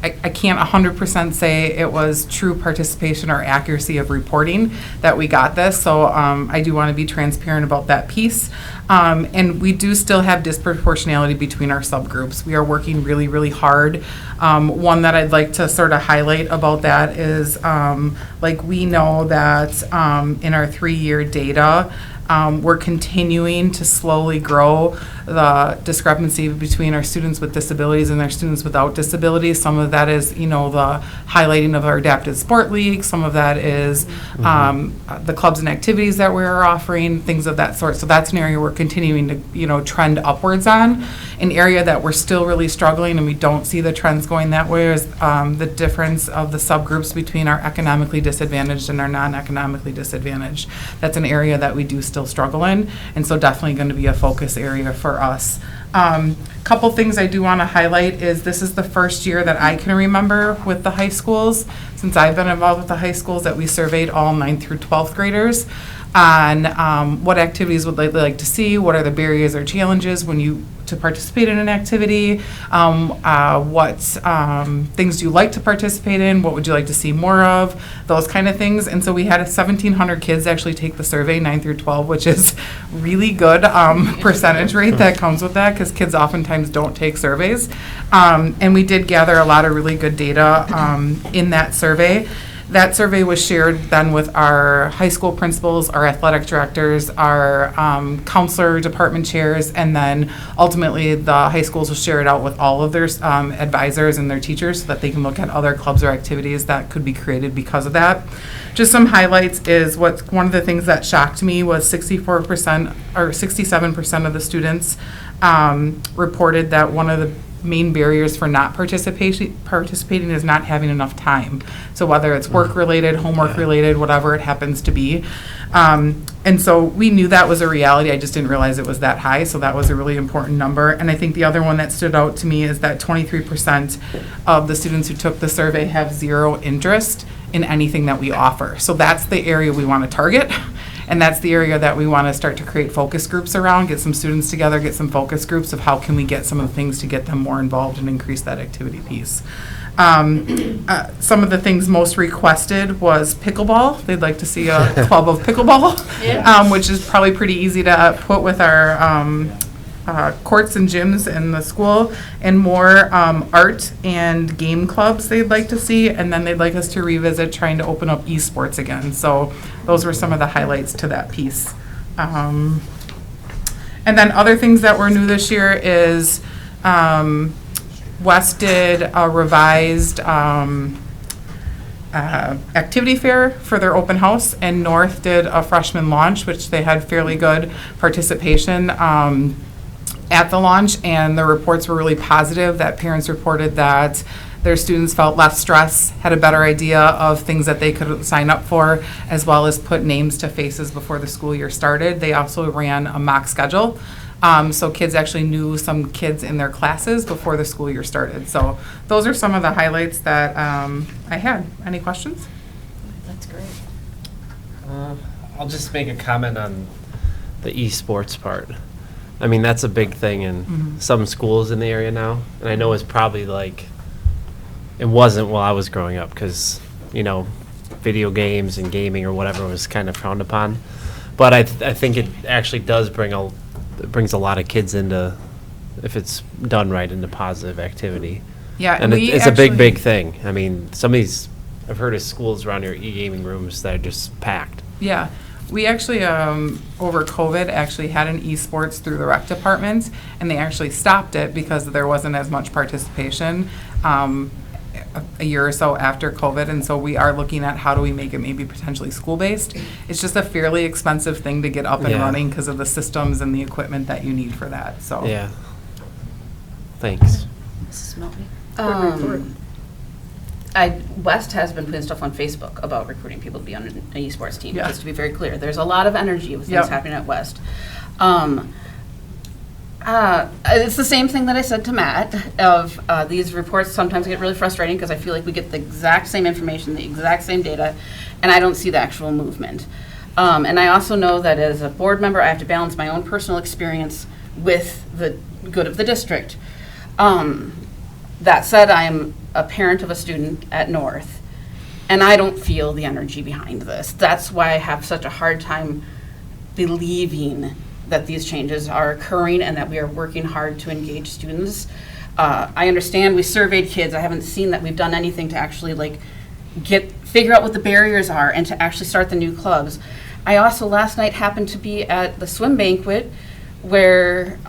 I can't 100% say it was true participation or accuracy of reporting that we got this, so I do want to be transparent about that piece. And we do still have disproportionality between our subgroups. We are working really, really hard. One that I'd like to sort of highlight about that is, like we know that in our 3-year data, we're continuing to slowly grow the discrepancy between our students with disabilities and our students without disabilities. Some of that is, you know, the highlighting of our adapted sport league. Some of that is the clubs and activities that we're offering, things of that sort. So that's an area we're continuing to, you know, trend upwards on. An area that we're still really struggling and we don't see the trends going that way is the difference of the subgroups between our economically disadvantaged and our non-economically disadvantaged. That's an area that we do still struggle in, and so definitely going to be a focus area for us. Couple things I do want to highlight is this is the first year that I can remember with the high schools, since I've been involved with the high schools, that we surveyed all 9th through 12th graders on what activities would they like to see, what are the barriers or challenges when you to participate in an activity, what things do you like to participate in, what would you like to see more of, those kind of things. And so we had 1,700 kids actually take the survey, 9 through 12, which is really good percentage rate that comes with that, because kids oftentimes don't take surveys. And we did gather a lot of really good data in that survey. That survey was shared then with our high school principals, our athletic directors, our counselor department chairs, and then ultimately the high schools will share it out with all of their advisors and their teachers so that they can look at other clubs or activities that could be created because of that. Just some highlights is one of the things that shocked me was 64% or 67% of the students reported that one of the main barriers for not participating is not having enough time. So whether it's work related, homework related, whatever it happens to be. And so we knew that was a reality. I just didn't realize it was that high. So that was a really important number. And I think the other one that stood out to me is that 23% of the students who took the survey have zero interest in anything that we offer. So that's the area we want to target. And that's the area that we want to start to create focus groups around, get some students together, get some focus groups of how can we get some of the things to get them more involved and increase that activity piece. Some of the things most requested was pickleball. They'd like to see a club of pickleball, which is probably pretty easy to put with our courts and gyms in the school, and more art and game clubs they'd like to see, and then they'd like us to revisit trying to open up esports again. So those were some of the highlights to that piece. And then other things that were new this year is West did a revised activity fair for their open house, and North did a freshman launch, which they had fairly good participation at the launch, and the reports were really positive. That parents reported that their students felt less stress, had a better idea of things that they could sign up for, as well as put names to faces before the school year started. They also ran a mock schedule, so kids actually knew some kids in their classes before the school year started. So those are some of the highlights that I had. Any questions? That's great. I'll just make a comment on the esports part. I mean, that's a big thing in some schools in the area now, and I know it's probably like, it wasn't while I was growing up, because, you know, video games and gaming or whatever was kind of frowned upon. But I think it actually does brings a lot of kids into, if it's done right, into positive activity. Yeah, And we it's a big, actually- big thing. I mean, some of these, I've heard of schools around here, e-gaming rooms that are just packed. Yeah, we actually, over COVID, actually had an esports through the rec department, and they actually stopped it because there wasn't as much participation a year or so after COVID, and so we are looking at how do we make it maybe potentially school-based. It's just a fairly expensive thing to get up and Yeah. running because of the systems and the equipment that you need for that, so. Yeah. Thanks. Mrs. Milton? West has been putting stuff on Facebook about recruiting people to be on an esports team, Yeah. just to be very clear. There's a lot of energy with things Yep. happening at West. It's the same thing that I said to Matt, of these reports sometimes get really frustrating because I feel like we get the exact same information, the exact same data, and I don't see the actual movement. And I also know that as a board member, I have to balance my own personal experience with the good of the district. That said, I am a parent of a student at North, and I don't feel the energy behind this. That's why I have such a hard time believing that these changes are occurring and that we are working hard to engage students. I understand we surveyed kids. I haven't seen that we've done anything to actually figure out what the barriers are and to actually start the new clubs. I also last night happened to be at the swim banquet where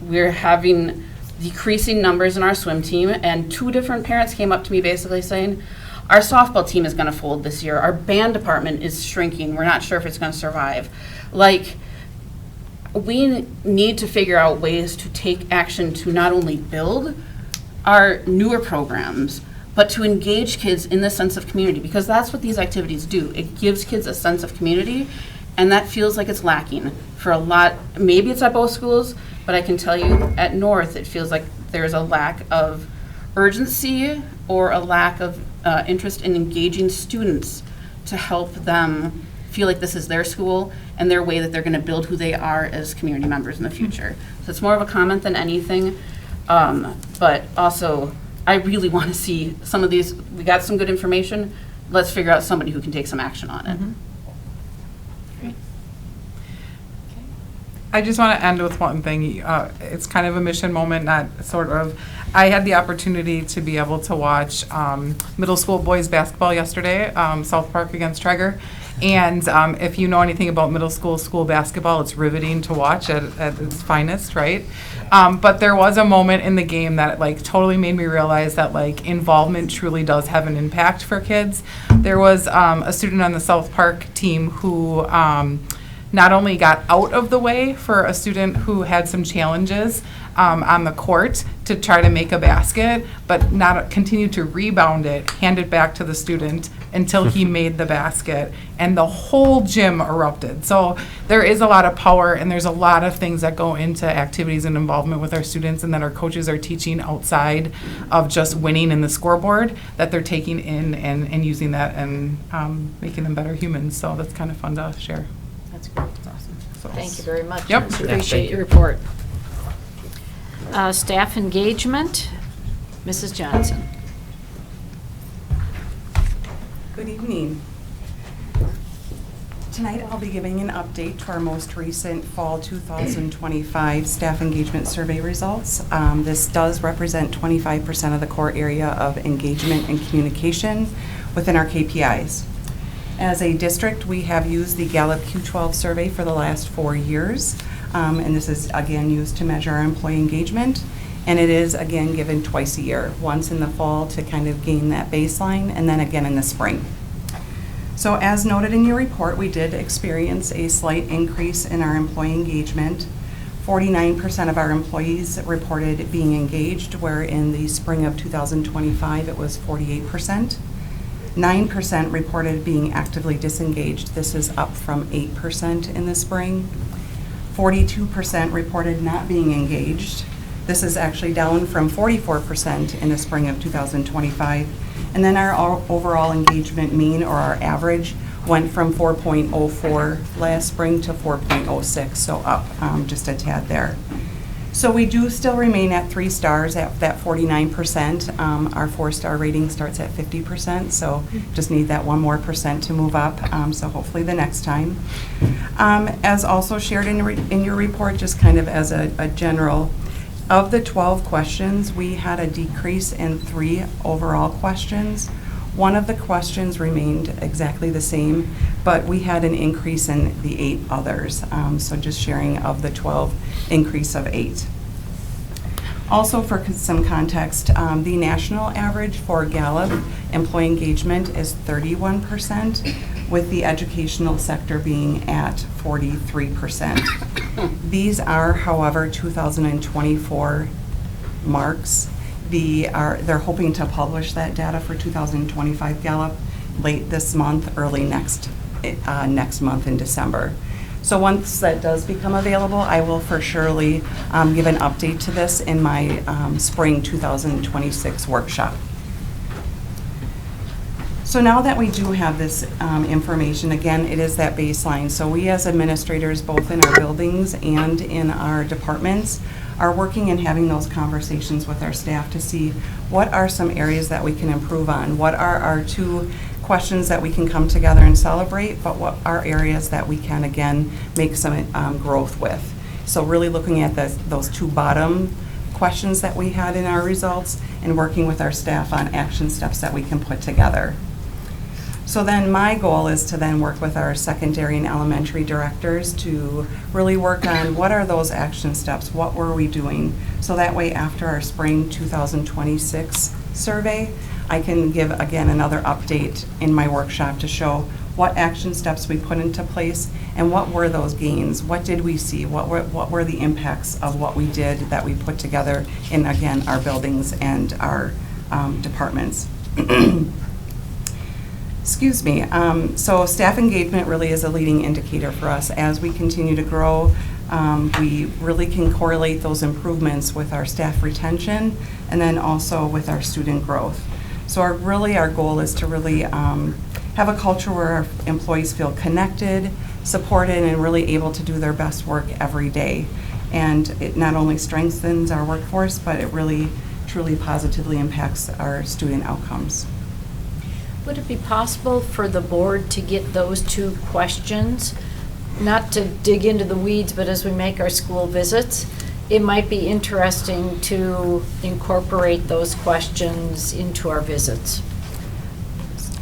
we're having decreasing numbers in our swim team, and 2 different parents came up to me basically saying, our softball team is going to fold this year. Our band department is shrinking. We're not sure if it's going to survive. We need to figure out ways to take action to not only build our newer programs, but to engage kids in the sense of community, because that's what these activities do. It gives kids a sense of community, and that feels like it's lacking for a lot. Maybe it's at both schools, but I can tell you at North, it feels like there's a lack of urgency or a lack of interest in engaging students to help them feel like this is their school and their way that they're going to build who they are as community members in the future. So it's more of a comment than anything, but also I really want to see some of these. We got some good information. Let's figure out somebody who can take some action on it. I just want to end with one thing. It's kind of a mission moment, not sort of. I had the opportunity to be able to watch middle school boys basketball yesterday, South Park against Traeger. And if you know anything about middle school basketball, it's riveting to watch at its finest, right? But there was a moment in the game that totally made me realize that involvement truly does have an impact for kids. There was a student on the South Park team who not only got out of the way for a student who had some challenges on the court to try to make a basket, but not continue to rebound it, hand it back to the student until he made the basket, and the whole gym erupted. So there is a lot of power, and there's a lot of things that go into activities and involvement with our students, and that our coaches are teaching outside of just winning in the scoreboard, that they're taking in and using that and making them better humans. So that's kind of fun to share. That's great. That's awesome. So- Thank you very much. Yep. Appreciate your report. Staff engagement, Mrs. Johnson. Good evening. Tonight, I'll be giving an update to our most recent Fall 2025 Staff Engagement Survey results. This does represent 25% of the core area of engagement and communication within our KPIs. As a district, we have used the Gallup Q12 survey for the last 4 years, and this is again used to measure our employee engagement. And it is again given twice a year, once in the fall to kind of gain that baseline, and then again in the spring. So as noted in your report, we did experience a slight increase in our employee engagement. 49% of our employees reported being engaged, where in the spring of 2025 it was 48%. 9% reported being actively disengaged. This is up from 8% in the spring. 42% reported not being engaged. This is actually down from 44% in the spring of 2025. And then our overall engagement mean, or our average, went from 4.04 last spring to 4.06, so up just a tad there. So we do still remain at 3 stars at that 49%. Our 4-star rating starts at 50%, so just need that 1 more percent to move up, so hopefully the next time. As also shared in your report, just kind of as a general, of the 12 questions, we had a decrease in 3 overall questions. 1 of the questions remained exactly the same, but we had an increase in the 8 others. So just sharing of the 12, increase of 8. Also, for some context, the national average for Gallup employee engagement is 31%, with the educational sector being at 43%. These are, however, 2024 marks. They're hoping to publish that data for 2025 Gallup late this month, early next month in December. So once that does become available, I will for surely give an update to this in my spring 2026 workshop. So now that we do have this information, again, it is that baseline. So we as administrators, both in our buildings and in our departments, are working and having those conversations with our staff to see what are some areas that we can improve on, what are our 2 questions that we can come together and celebrate, but what are areas that we can, again, make some growth with. So really looking at those 2 bottom questions that we had in our results and working with our staff on action steps that we can put together. So then my goal is to then work with our secondary and elementary directors to really work on what are those action steps, what were we doing, so that way after our spring 2026 survey, I can give again another update in my workshop to show what action steps we put into place and what were those gains, what did we see, what were the impacts of what we did that we put together in, again, our buildings and our departments. Excuse me. So staff engagement really is a leading indicator for us. As we continue to grow, we really can correlate those improvements with our staff retention and then also with our student growth. So our goal is to really have a culture where our employees feel connected, supported, and really able to do their best work every day. And it not only strengthens our workforce, but it really truly positively impacts our student outcomes. Would it be possible for the board to get those 2 questions, not to dig into the weeds, but as we make our school visits, it might be interesting to incorporate those questions into our visits?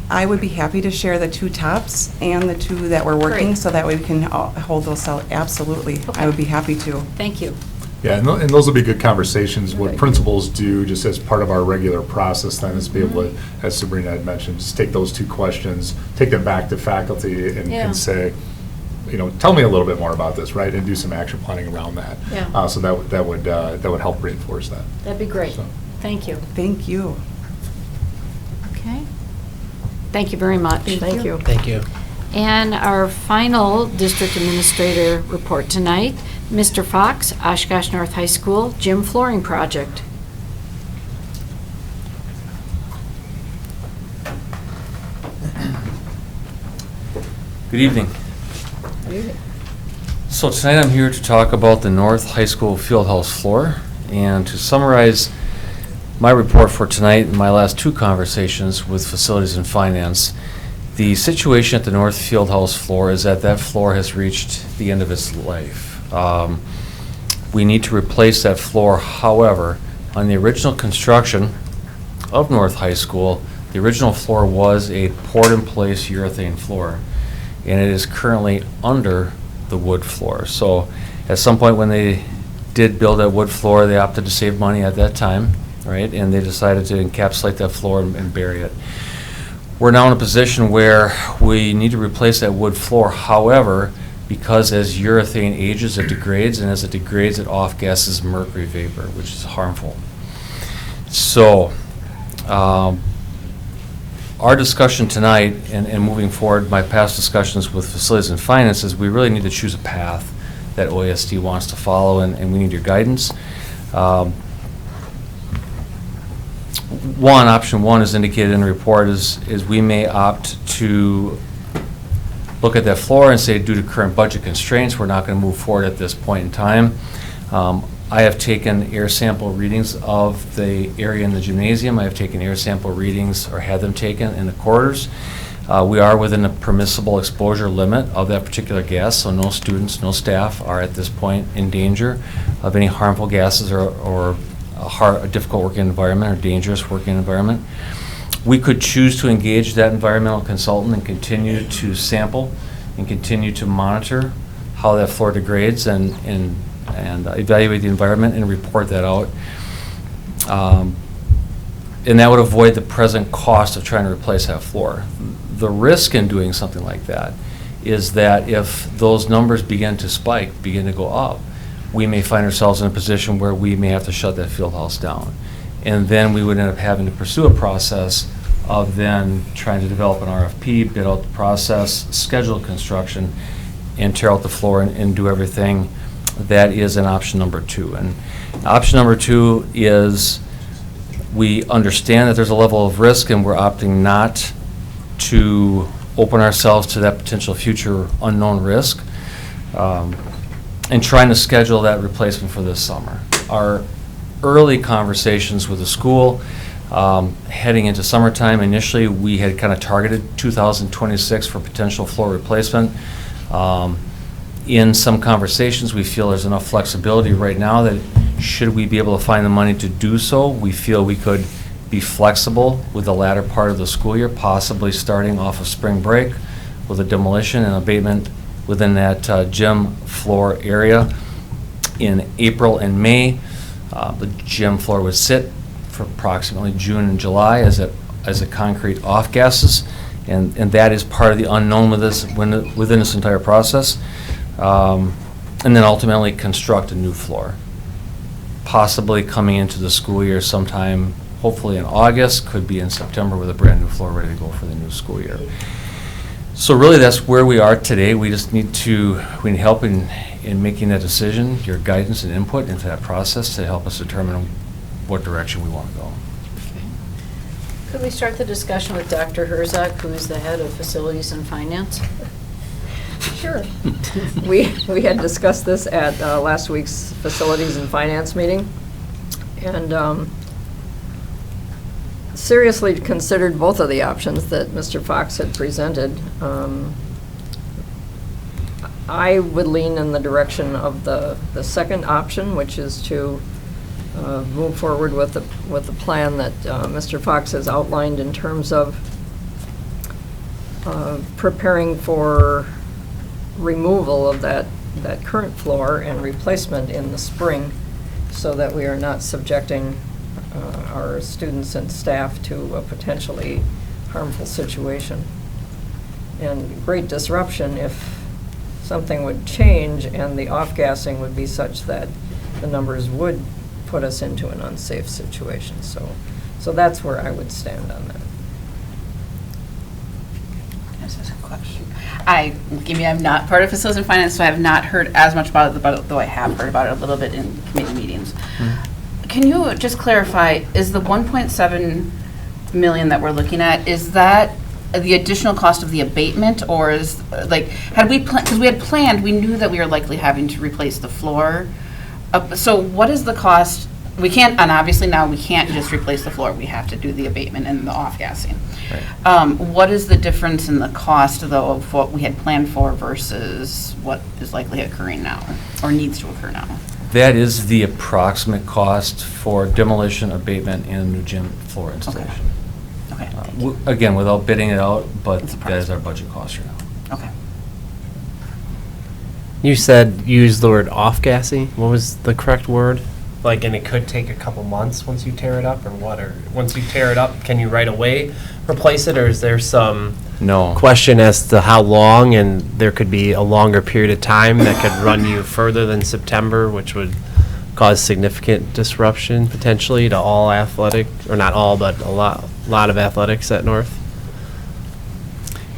I would be happy to share the 2 tops and the 2 that we're working. Great. So that way we can hold those out. Absolutely. Okay. I would be happy to. Thank you. Yeah, and those will be good conversations. What principals do, just as part of our regular process, then is be able to, as Sabrina had mentioned, just take those 2 questions, take them back to faculty and say, tell me a little bit more about this, right? And do some action planning around that. Yeah. So that would help reinforce that. That'd be great. So. Thank you. Thank you. Okay. Thank you very much. Thank you. Thank you. And our final district administrator report tonight, Mr. Fox, Oshkosh North High School Gym Flooring Project. Good evening. So tonight I'm here to talk about the North High School Fieldhouse floor, and to summarize my report for tonight and my last 2 conversations with Facilities and Finance. The situation at the North Fieldhouse floor is that that floor has reached the end of its life. We need to replace that floor. However, on the original construction of North High School, the original floor was a poured-in-place urethane floor, and it is currently under the wood floor. So at some point when they did build that wood floor, they opted to save money at that time, right? And they decided to encapsulate that floor and bury it. We're now in a position where we need to replace that wood floor. However, because as urethane ages, it degrades, and as it degrades, it off-gasses mercury vapor, which is harmful. So, our discussion tonight and moving forward, my past discussions with facilities and finances, we really need to choose a path that OASD wants to follow, and we need your guidance. Option one is indicated in the report is we may opt to look at that floor and say, due to current budget constraints, we're not going to move forward at this point in time. I have taken air sample readings of the area in the gymnasium. I have taken air sample readings, or had them taken, in the corridors. We are within a permissible exposure limit of that particular gas, so no students, no staff are at this point in danger of any harmful gases or a difficult working environment or dangerous working environment. We could choose to engage that environmental consultant and continue to sample and continue to monitor how that floor degrades and evaluate the environment and report that out. And that would avoid the present cost of trying to replace that floor. The risk in doing something like that is that if those numbers begin to spike, begin to go up, we may find ourselves in a position where we may have to shut that field house down. And then we would end up having to pursue a process of then trying to develop an RFP, bid out the process, schedule construction, and tear out the floor and do everything. That is an option number two. And option number two is we understand that there's a level of risk, and we're opting not to open ourselves to that potential future unknown risk, and trying to schedule that replacement for this summer. Our early conversations with the school, heading into summertime, initially we had kind of targeted 2026 for potential floor replacement. In some conversations, we feel there's enough flexibility right now that should we be able to find the money to do so, we feel we could be flexible with the latter part of the school year, possibly starting off of spring break with a demolition and abatement within that gym floor area in April and May. The gym floor would sit for approximately June and July as it concrete off gases, and that is part of the unknown with this within this entire process. And then ultimately construct a new floor, possibly coming into the school year sometime, hopefully in August, could be in September, with a brand new floor ready to go for the new school year. So really, that's where we are today. We just need help in making that decision, your guidance and input into that process to help us determine what direction we want to go. Could we start the discussion with Dr. Herzog, who is the head of facilities and finance? Sure. We had discussed this at last week's facilities and finance meeting, and seriously considered both of the options that Mr. Fox had presented. I would lean in the direction of the second option, which is to move forward with the plan that Mr. Fox has outlined in terms of preparing for removal of that current floor and replacement in the spring, so that we are not subjecting our students and staff to a potentially harmful situation. And great disruption if something would change and the off-gassing would be such that the numbers would put us into an unsafe situation. So that's where I would stand on that. I'm not part of facilities and finance, so I have not heard as much about it, though I have heard about it a little bit in committee meetings. Can you just clarify, is the 1.7 million that we're looking at, is that the additional cost of the abatement, or is, like, had we planned, because we had planned, we knew that we were likely having to replace the floor. So what is the cost and obviously now we can't just replace the floor. We have to do the abatement and the off-gassing. What is the difference in the cost, though, of what we had planned for versus what is likely occurring now, or needs to occur now? That is the approximate cost for demolition, abatement, and new gym floor installation. Okay. Again, without bidding it out, but that is our budget cost right now. Okay. You said use the word off-gassing. What was the correct word? Like, and it could take a couple months once you tear it up, or what? Or once you tear it up, can you right away replace it, or is there some question as to how long? And there could be a longer period of time that could run you further than September, which would cause significant disruption potentially to all athletic, or not all, but a lot of athletics at North.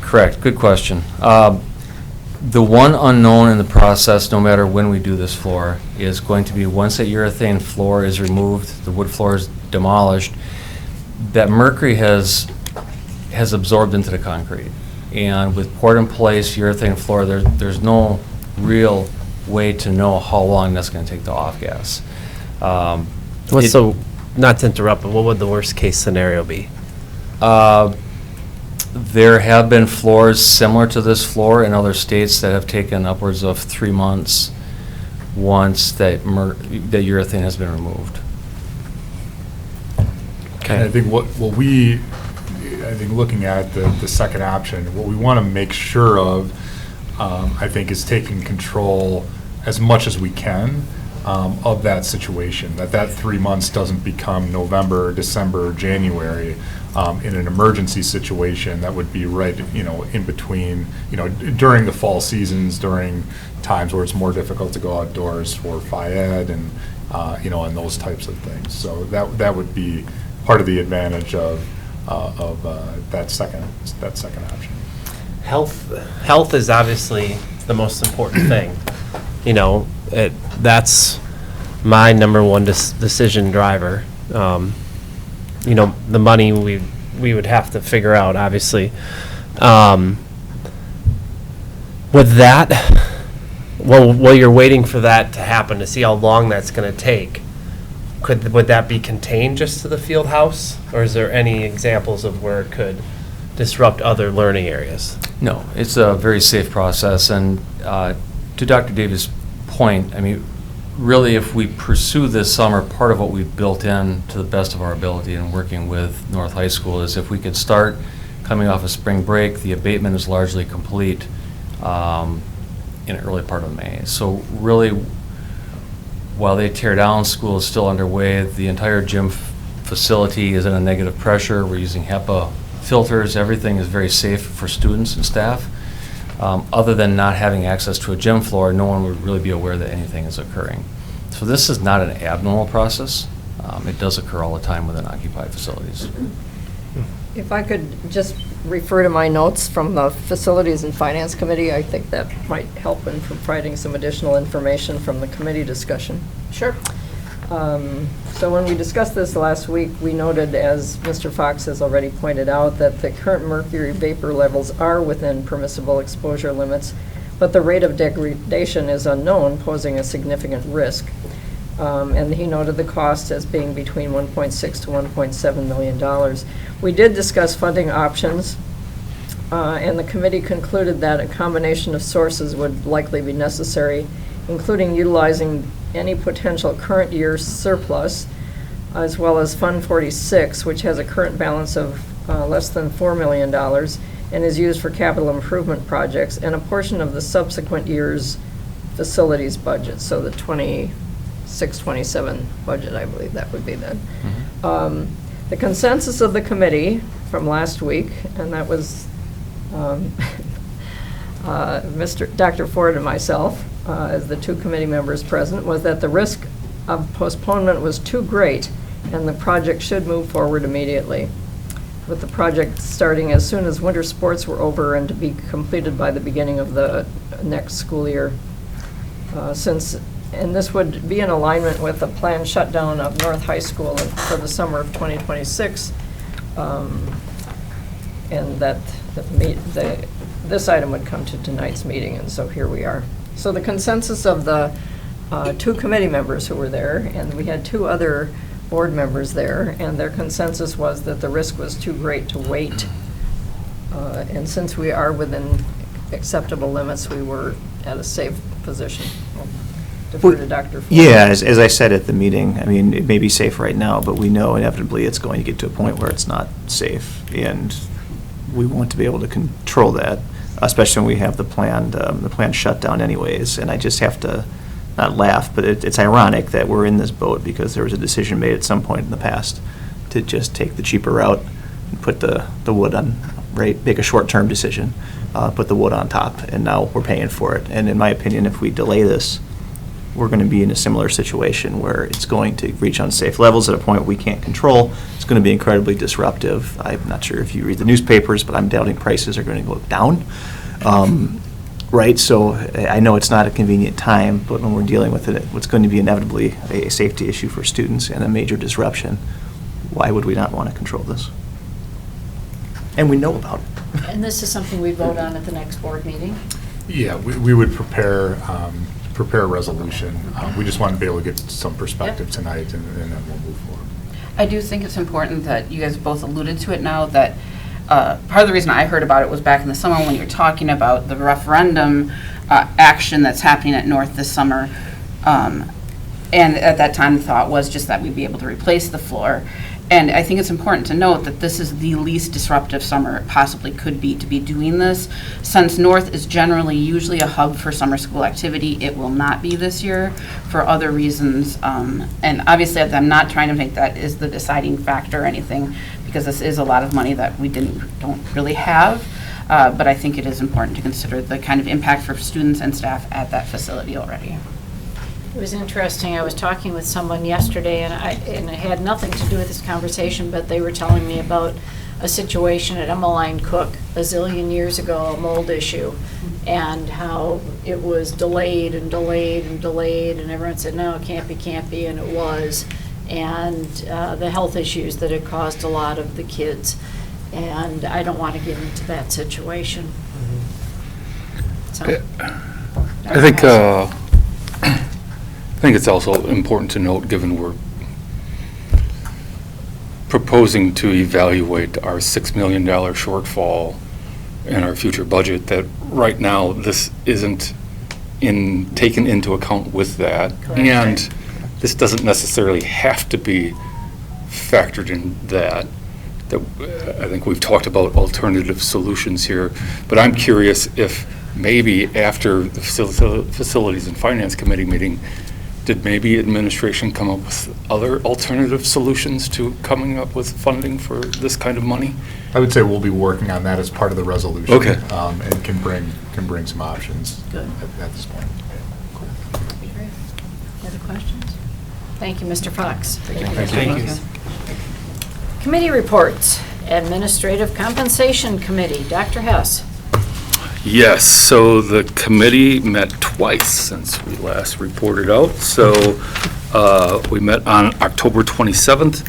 Correct. Good question. The one unknown in the process, no matter when we do this floor, is going to be once that urethane floor is removed, the wood floor is demolished, that mercury has absorbed into the concrete. And with poured-in-place urethane floor, there's no real way to know how long that's going to take to off-gas. Not to interrupt, but what would the worst-case scenario be? There have been floors similar to this floor in other states that have taken upwards of 3 months once that urethane has been removed. Okay. I think I think looking at the second option, what we want to make sure of, I think, is taking control as much as we can of that situation, that 3 months doesn't become November, December, January. In an emergency situation that would be right, in between, during the fall seasons, during times where it's more difficult to go outdoors for Phi-Ed and, and those types of things. So that would be part of the advantage of that second option. Health is obviously the most important thing. That's my number one decision driver. The money we would have to figure out, obviously. With that, while you're waiting for that to happen, to see how long that's going to take, would that be contained just to the field house? Or is there any examples of where it could disrupt other learning areas? No, it's a very safe process. And to Dr. Davis' point, really, if we pursue this summer, part of what we've built in to the best of our ability in working with North High School is if we could start coming off of spring break, the abatement is largely complete in early part of May. So really, while they tear down, school is still underway. The entire gym facility is in a negative pressure. We're using HEPA filters. Everything is very safe for students and staff. Other than not having access to a gym floor, no one would really be aware that anything is occurring. So this is not an abnormal process. It does occur all the time within occupied facilities. If I could just refer to my notes from the Facilities and Finance Committee, I think that might help in providing some additional information from the committee discussion. Sure. So when we discussed this last week, we noted, as Mr. Fox has already pointed out, that the current mercury vapor levels are within permissible exposure limits, but the rate of degradation is unknown, posing a significant risk. And he noted the cost as being between $1.6 to $1.7 million. We did discuss funding options, and the committee concluded that a combination of sources would likely be necessary, including utilizing any potential current year's surplus, as well as Fund 46, which has a current balance of less than $4 million and is used for capital improvement projects, and a portion of the subsequent year's facilities budget, so the 26-27 budget, I believe that would be then. The consensus of the committee from last week, and that was Dr. Ford and myself, as the two committee members present, was that the risk of postponement was too great and the project should move forward immediately, with the project starting as soon as winter sports were over and to be completed by the beginning of the next school year. And this would be in alignment with the planned shutdown of North High School for the summer of 2026, and that this item would come to tonight's meeting, and so here we are. So the consensus of the 2 committee members who were there, and we had 2 other board members there, and their consensus was that the risk was too great to wait. And since we are within acceptable limits, we were at a safe position. I'll defer to Dr. Ford. Yeah, as I said at the meeting, I mean, it may be safe right now, but we know inevitably it's going to get to a point where it's not safe, and we want to be able to control that, especially when we have the planned shutdown anyways. And I just have to not laugh, but it's ironic that we're in this boat because there was a decision made at some point in the past to just take the cheaper route and put the wood on, right, make a short-term decision, put the wood on top, and now we're paying for it. And in my opinion, if we delay this, we're going to be in a similar situation where it's going to reach unsafe levels at a point we can't control. It's going to be incredibly disruptive. I'm not sure if you read the newspapers, but I'm doubting prices are going to go down. Right, so I know it's not a convenient time, but when we're dealing with it, what's going to be inevitably a safety issue for students and a major disruption, why would we not want to control this? And we know about it. And this is something we vote on at the next board meeting? Yeah, we would prepare a resolution. We just wanted to be able to get some perspective tonight, and then we'll move forward. I do think it's important that you guys both alluded to it now, that part of the reason I heard about it was back in the summer when you were talking about the referendum action that's happening at North this summer. And at that time, the thought was just that we'd be able to replace the floor. And I think it's important to note that this is the least disruptive summer it possibly could be to be doing this. Since North is generally usually a hub for summer school activity, it will not be this year for other reasons. And obviously, I'm not trying to make that is the deciding factor or anything, because this is a lot of money that we don't really have. But I think it is important to consider the kind of impact for students and staff at that facility already. It was interesting. I was talking with someone yesterday, and it had nothing to do with this conversation, but they were telling me about a situation at Emmeline Cook a zillion years ago, a mold issue, and how it was delayed and delayed and delayed, and everyone said, no, it can't be, and it was. And the health issues that it caused a lot of the kids. And I don't want to get into that situation. So, I think it's also important to note, given we're proposing to evaluate our $6 million shortfall in our future budget, that right now this isn't taken into account with that. Correct. And this doesn't necessarily have to be factored in that. I think we've talked about alternative solutions here, but I'm curious if maybe after the Facilities and Finance Committee meeting, did maybe administration come up with other alternative solutions to coming up with funding for this kind of money? I would say we'll be working on that as part of the resolution. Okay. And can bring some options Good. at this point. Any other questions? Thank you, Mr. Fox. Thank you. Committee reports. Administrative Compensation Committee. Dr. Hess. Yes, so the committee met twice since we last reported out. So we met on October 27th.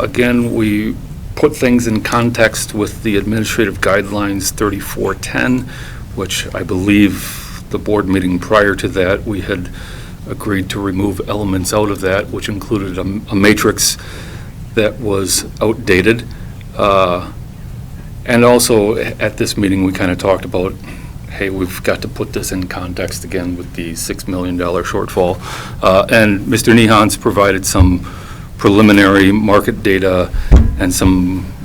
Again, we put things in context with the administrative guidelines 3410, which I believe the board meeting prior to that, we had agreed to remove elements out of that, which included a matrix that was outdated. And also at this meeting, we kind of talked about, hey, we've got to put this in context again with the $6 million shortfall. And Mr. Nihans provided some preliminary market data and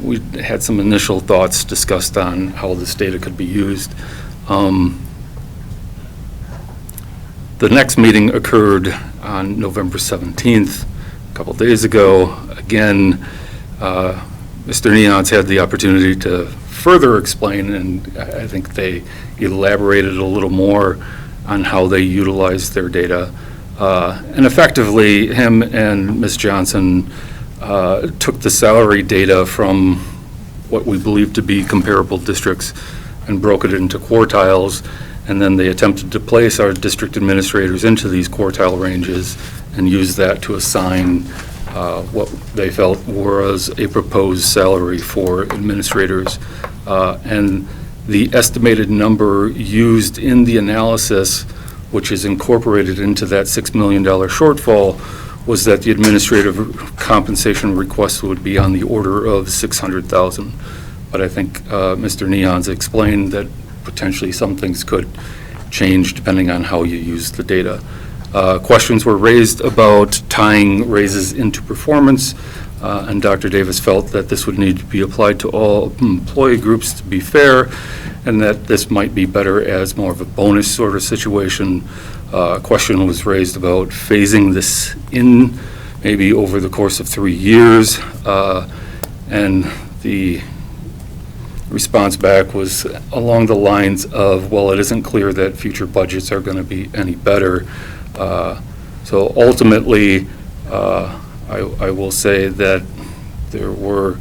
we had some initial thoughts discussed on how this data could be used. The next meeting occurred on November 17th, a couple days ago. Again, Mr. Nihans had the opportunity to further explain, and I think they elaborated a little more on how they utilized their data. And effectively, him and Ms. Johnson took the salary data from what we believe to be comparable districts and broke it into quartiles, and then they attempted to place our district administrators into these quartile ranges and use that to assign what they felt was a proposed salary for administrators. And the estimated number used in the analysis which is incorporated into that $6 million shortfall, was that the administrative compensation request would be on the order of $600,000. But I think Mr. Neon's explained that potentially some things could change depending on how you use the data. Questions were raised about tying raises into performance, and Dr. Davis felt that this would need to be applied to all employee groups to be fair, and that this might be better as more of a bonus sort of situation. A question was raised about phasing this in maybe over the course of 3 years, and the response back was along the lines of, well, it isn't clear that future budgets are going to be any better. So ultimately, I will say that there were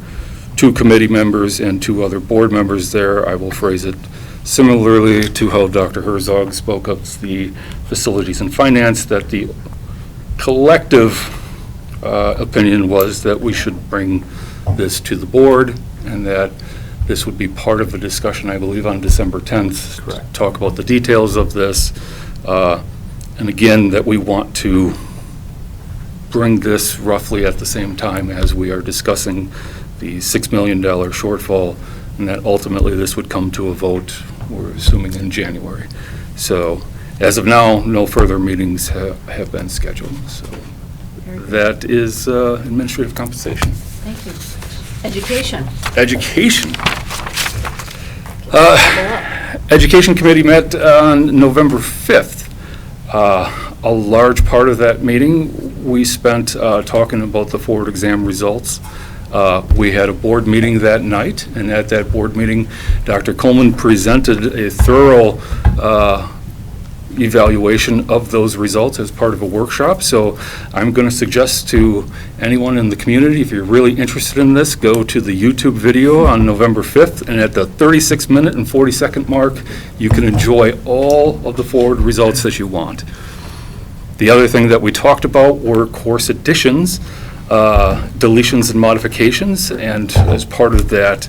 2 committee members and 2 other board members there. I will phrase it similarly to how Dr. Herzog spoke of the facilities and finance, that the collective opinion was that we should bring this to the board, and that this would be part of a discussion, I believe, on December 10th. Correct. Talk about the details of this. And again, that we want to bring this roughly at the same time as we are discussing the $6 million shortfall, and that ultimately this would come to a vote, we're assuming, in January. So as of now, no further meetings have been scheduled. So that is administrative compensation. Thank you. Education. Education. Education Committee met on November 5th. A large part of that meeting we spent talking about the forward exam results. We had a board meeting that night, and at that board meeting, Dr. Coleman presented a thorough evaluation of those results as part of a workshop. So I'm going to suggest to anyone in the community, if you're really interested in this, go to the YouTube video on November 5th, and at the 36-minute and 40-second mark, you can enjoy all of the forward results that you want. The other thing that we talked about were course additions, deletions and modifications, and as part of that,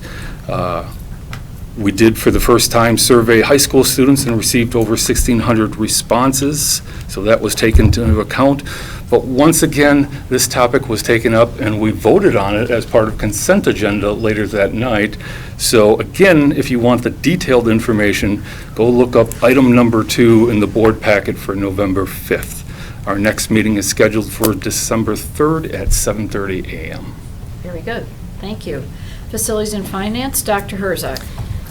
we did for the first time survey high school students and received over 1,600 responses, so that was taken into account. But once again, this topic was taken up and we voted on it as part of consent agenda later that night. So again, if you want the detailed information, go look up item number 2 in the board packet for November 5th. Our next meeting is scheduled for December 3rd at 7:30 a.m. Very good. Thank you. Facilities and Finance, Dr. Herzog.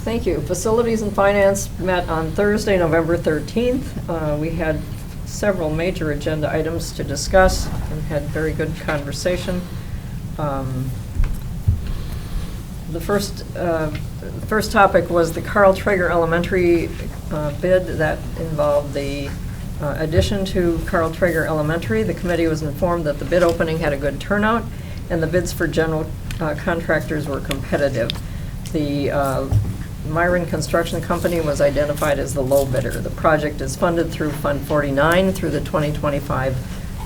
Thank you. Facilities and Finance met on Thursday, November 13th. We had several major agenda items to discuss and had very good conversation. The first topic was the Carl Traeger Elementary bid that involved the addition to Carl Traeger Elementary. The committee was informed that the bid opening had a good turnout and the bids for general contractors were competitive. The Myron Construction Company was identified as the low bidder. The project is funded through Fund 49 through the 2025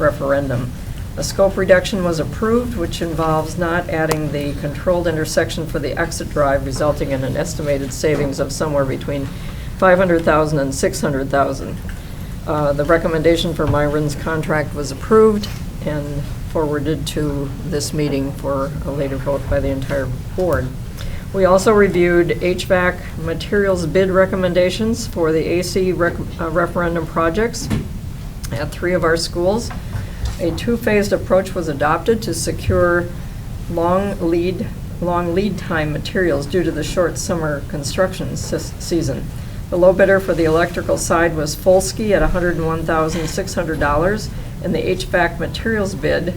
referendum. A scope reduction was approved, which involves not adding the controlled intersection for the exit drive, resulting in an estimated savings of somewhere between $500,000 and $600,000. The recommendation for Myron's contract was approved and forwarded to this meeting for a later vote by the entire board. We also reviewed HVAC materials bid recommendations for the AC referendum projects at 3 of our schools. A 2-phased approach was adopted to secure long lead time materials due to the short summer construction season. The low bidder for the electrical side was Folsky at $101,600, and the HVAC materials bid,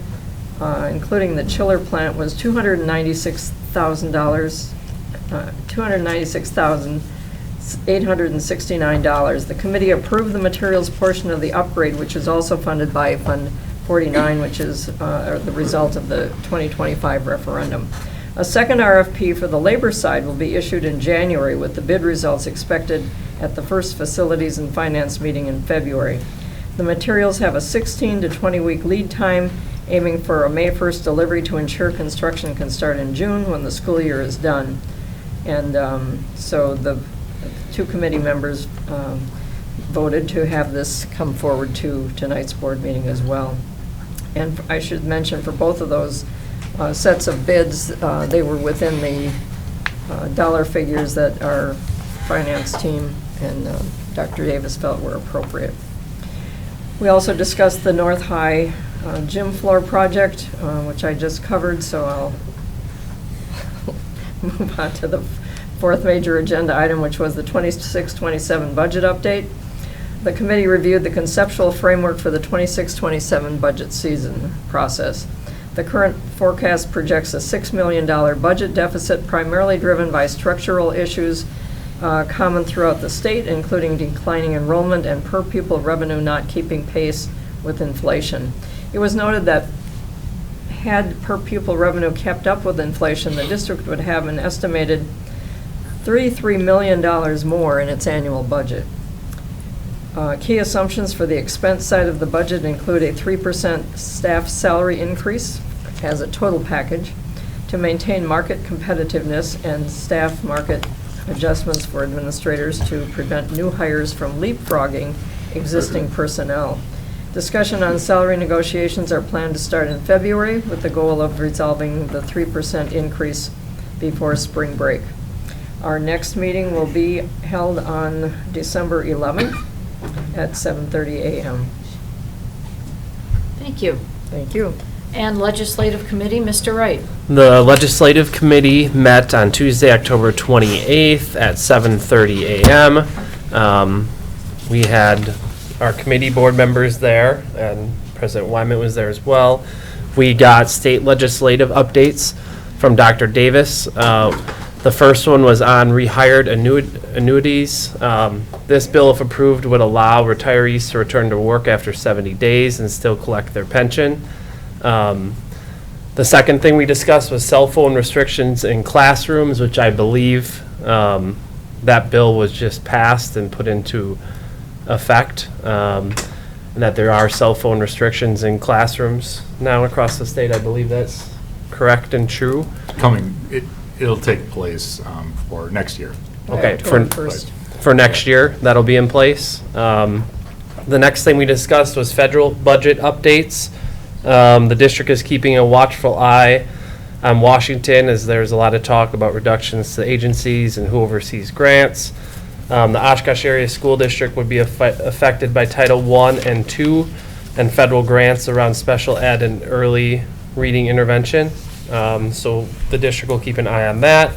including the chiller plant, was $296,869. The committee approved the materials portion of the upgrade, which is also funded by Fund 49, which is the result of the 2025 referendum. A second RFP for the labor side will be issued in January, with the bid results expected at the first Facilities and Finance meeting in February. The materials have a 16 to 20-week lead time, aiming for a May 1st delivery to ensure construction can start in June when the school year is done. And so the 2 committee members voted to have this come forward to tonight's board meeting as well. And I should mention for both of those sets of bids, they were within the dollar figures that our finance team and Dr. Davis felt were appropriate. We also discussed the North High gym floor project, which I just covered, so I'll move on to the fourth major agenda item, which was the 26-27 budget update. The committee reviewed the conceptual framework for the 26-27 budget season process. The current forecast projects a $6 million budget deficit, primarily driven by structural issues common throughout the state, including declining enrollment and per pupil revenue not keeping pace with inflation. It was noted that had per pupil revenue kept up with inflation, the district would have an estimated $33 million more in its annual budget. Key assumptions for the expense side of the budget include a 3% staff salary increase as a total package to maintain market competitiveness and staff market adjustments for administrators to prevent new hires from leapfrogging existing personnel. Discussion on salary negotiations are planned to start in February with the goal of resolving the 3% increase before spring break. Our next meeting will be held on December 11th at 7:30 a.m. Thank you. Thank you. And Legislative Committee, Mr. Wright. The Legislative Committee met on Tuesday, October 28th at 7:30 a.m. We had our committee board members there, and President Wyman was there as well. We got state legislative updates from Dr. Davis. The first one was on rehired annuities. This bill, if approved, would allow retirees to return to work after 70 days and still collect their pension. The second thing we discussed was cell phone restrictions in classrooms, which I believe that bill was just passed and put into effect, and that there are cell phone restrictions in classrooms now across the state. I believe that's correct and true. It'll take place for next year. Okay, October 1st. for next year, that'll be in place. The next thing we discussed was federal budget updates. The district is keeping a watchful eye on Washington, as there's a lot of talk about reductions to agencies and who oversees grants. The Oshkosh Area School District would be affected by Title I and II and federal grants around special ed and early reading intervention. So the district will keep an eye on that.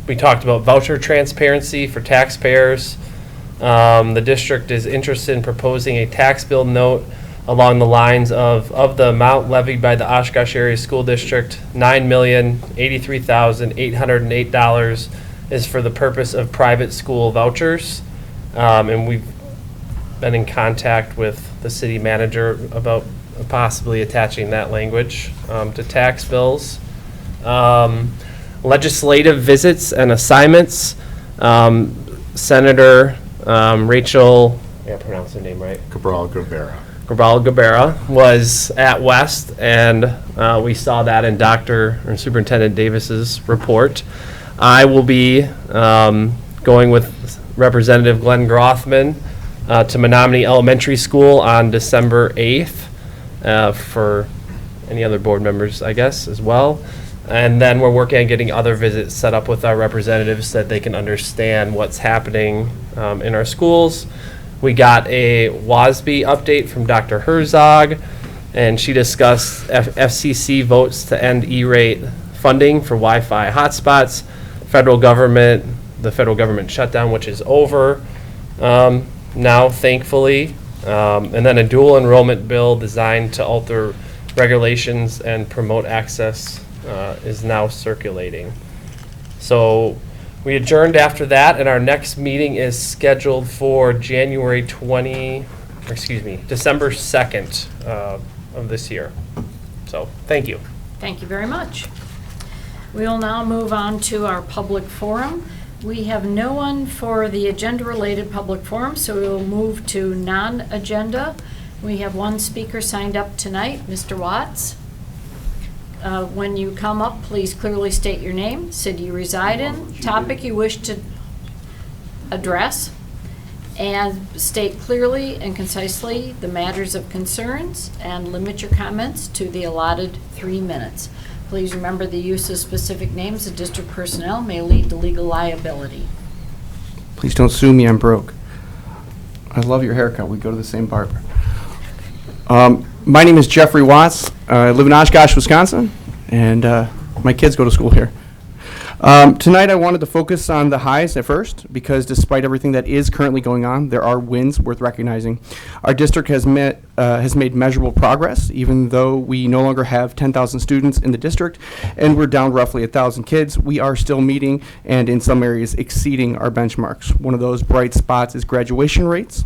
We talked about voucher transparency for taxpayers. The district is interested in proposing a tax bill note along the lines of the amount levied by the Oshkosh Area School District, $9,083,808 is for the purpose of private school vouchers. And we've been in contact with the city manager about possibly attaching that language to tax bills. Legislative visits and assignments. Senator Rachel, I gotta pronounce her name right. Cabral Guevara was at West, and we saw that in Superintendent Davis's report. I will be going with Representative Glenn Grothman to Menominee Elementary School on December 8th for any other board members, I guess, as well. And then we're working on getting other visits set up with our representatives so that they can understand what's happening in our schools. We got a WASB update from Dr. Herzog, and she discussed FCC votes to end E-rate funding for Wi-Fi hotspots, the federal government shutdown, which is over now, thankfully, and then a dual enrollment bill designed to alter regulations and promote access is now circulating. So we adjourned after that, and our next meeting is scheduled for December 2nd of this year. So, thank you. Thank you very much. We will now move on to our public forum. We have no one for the agenda-related public forum, so we will move to non-agenda. We have one speaker signed up tonight, Mr. Watts. When you come up, please clearly state your name, city you reside in, topic you wish to address and state clearly and concisely the matters of concerns and limit your comments to the allotted 3 minutes. Please remember the use of specific names of district personnel may lead to legal liability. Please don't sue me, I'm broke. I love your haircut. We go to the same barber. My name is Jeffrey Watts. I live in Oshkosh, Wisconsin, and my kids go to school here. Tonight I wanted to focus on the highs at first, because despite everything that is currently going on, there are wins worth recognizing. Our district has made measurable progress, even though we no longer have 10,000 students in the district, and we're down roughly 1,000 kids. We are still meeting, and in some areas exceeding our benchmarks. One of those bright spots is graduation rates,